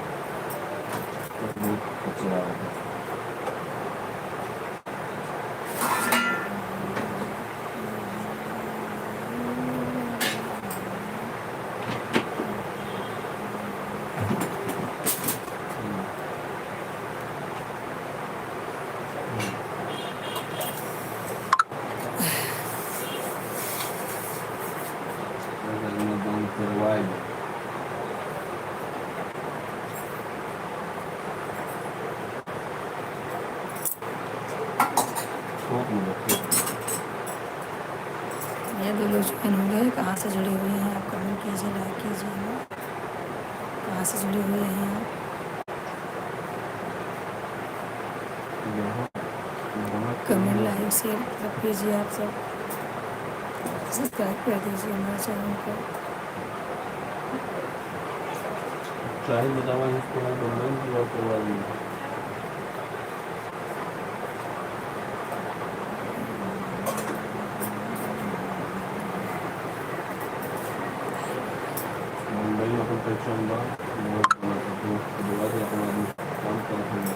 ये 2 लोग ज्वाइन हो गए, कहाँ से जुड़े हुए हैं आप? कमेंट कीजिए, लाइक कीजिए। कहाँ से जुड़े हुए हैं आप? कमेंट लाइक शेयर सब कीजिए। आप सब सब्सक्राइब कर दीजिए हमारे चैनल को। चाहे बतावा इसको ऑनलाइन की बात करवा दी। मुंबई में अपन पहचान बा बहुत बड़ा तो दुआ से अपन आदमी काम करते हैं।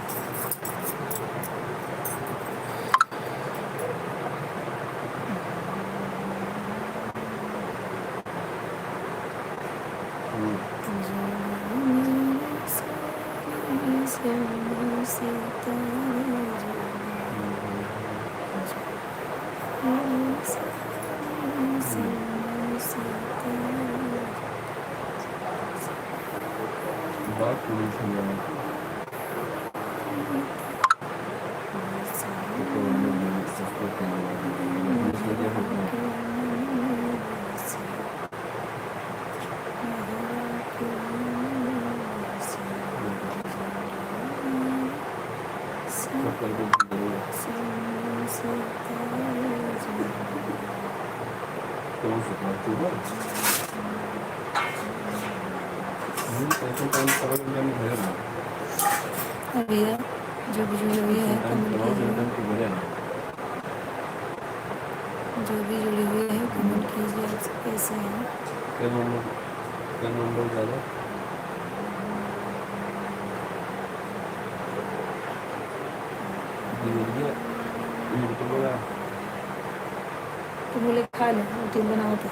बात पूरी सुनिए कल को जरूर तो सुना तू बोल ऐसे टाइम पर मैंने भेजा ना भैया जो भी जुड़ी हुई है कमेंट कीजिए, तो भेजा ना जो भी जुड़ी हुई है कमेंट कीजिए आप सब कैसे हैं। क्या नंबर ज़्यादा तो बोला तो बोले खा लो रोटी बनाओ तो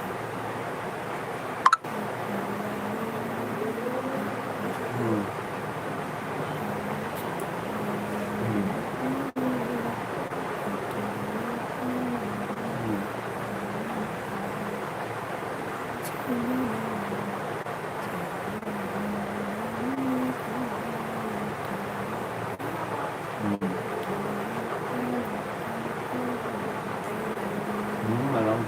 आराम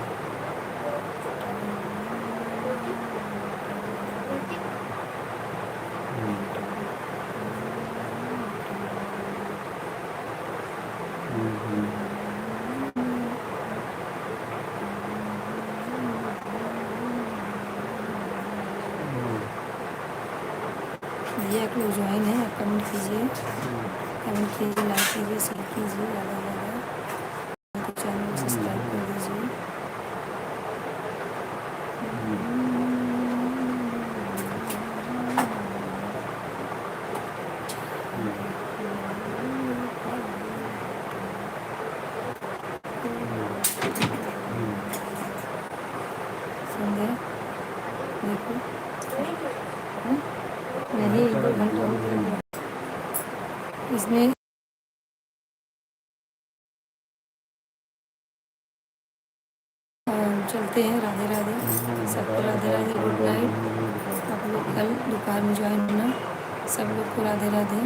भैया एक लोग ज्वाइन है आप कमेंट कीजिए, लाइक कीजिए, शेयर कीजिए ज़्यादा से ज़्यादा, तो चैनल को सब्सक्राइब कर दीजिए। समझे देखो नहीं 1-2 घंटा हो गया इसमें चलते हैं। राधे राधे सबको, राधे राधे, गुड नाइट। आप लोग कल दोपहर में ज्वाइन होना, सब लोग को राधे राधे।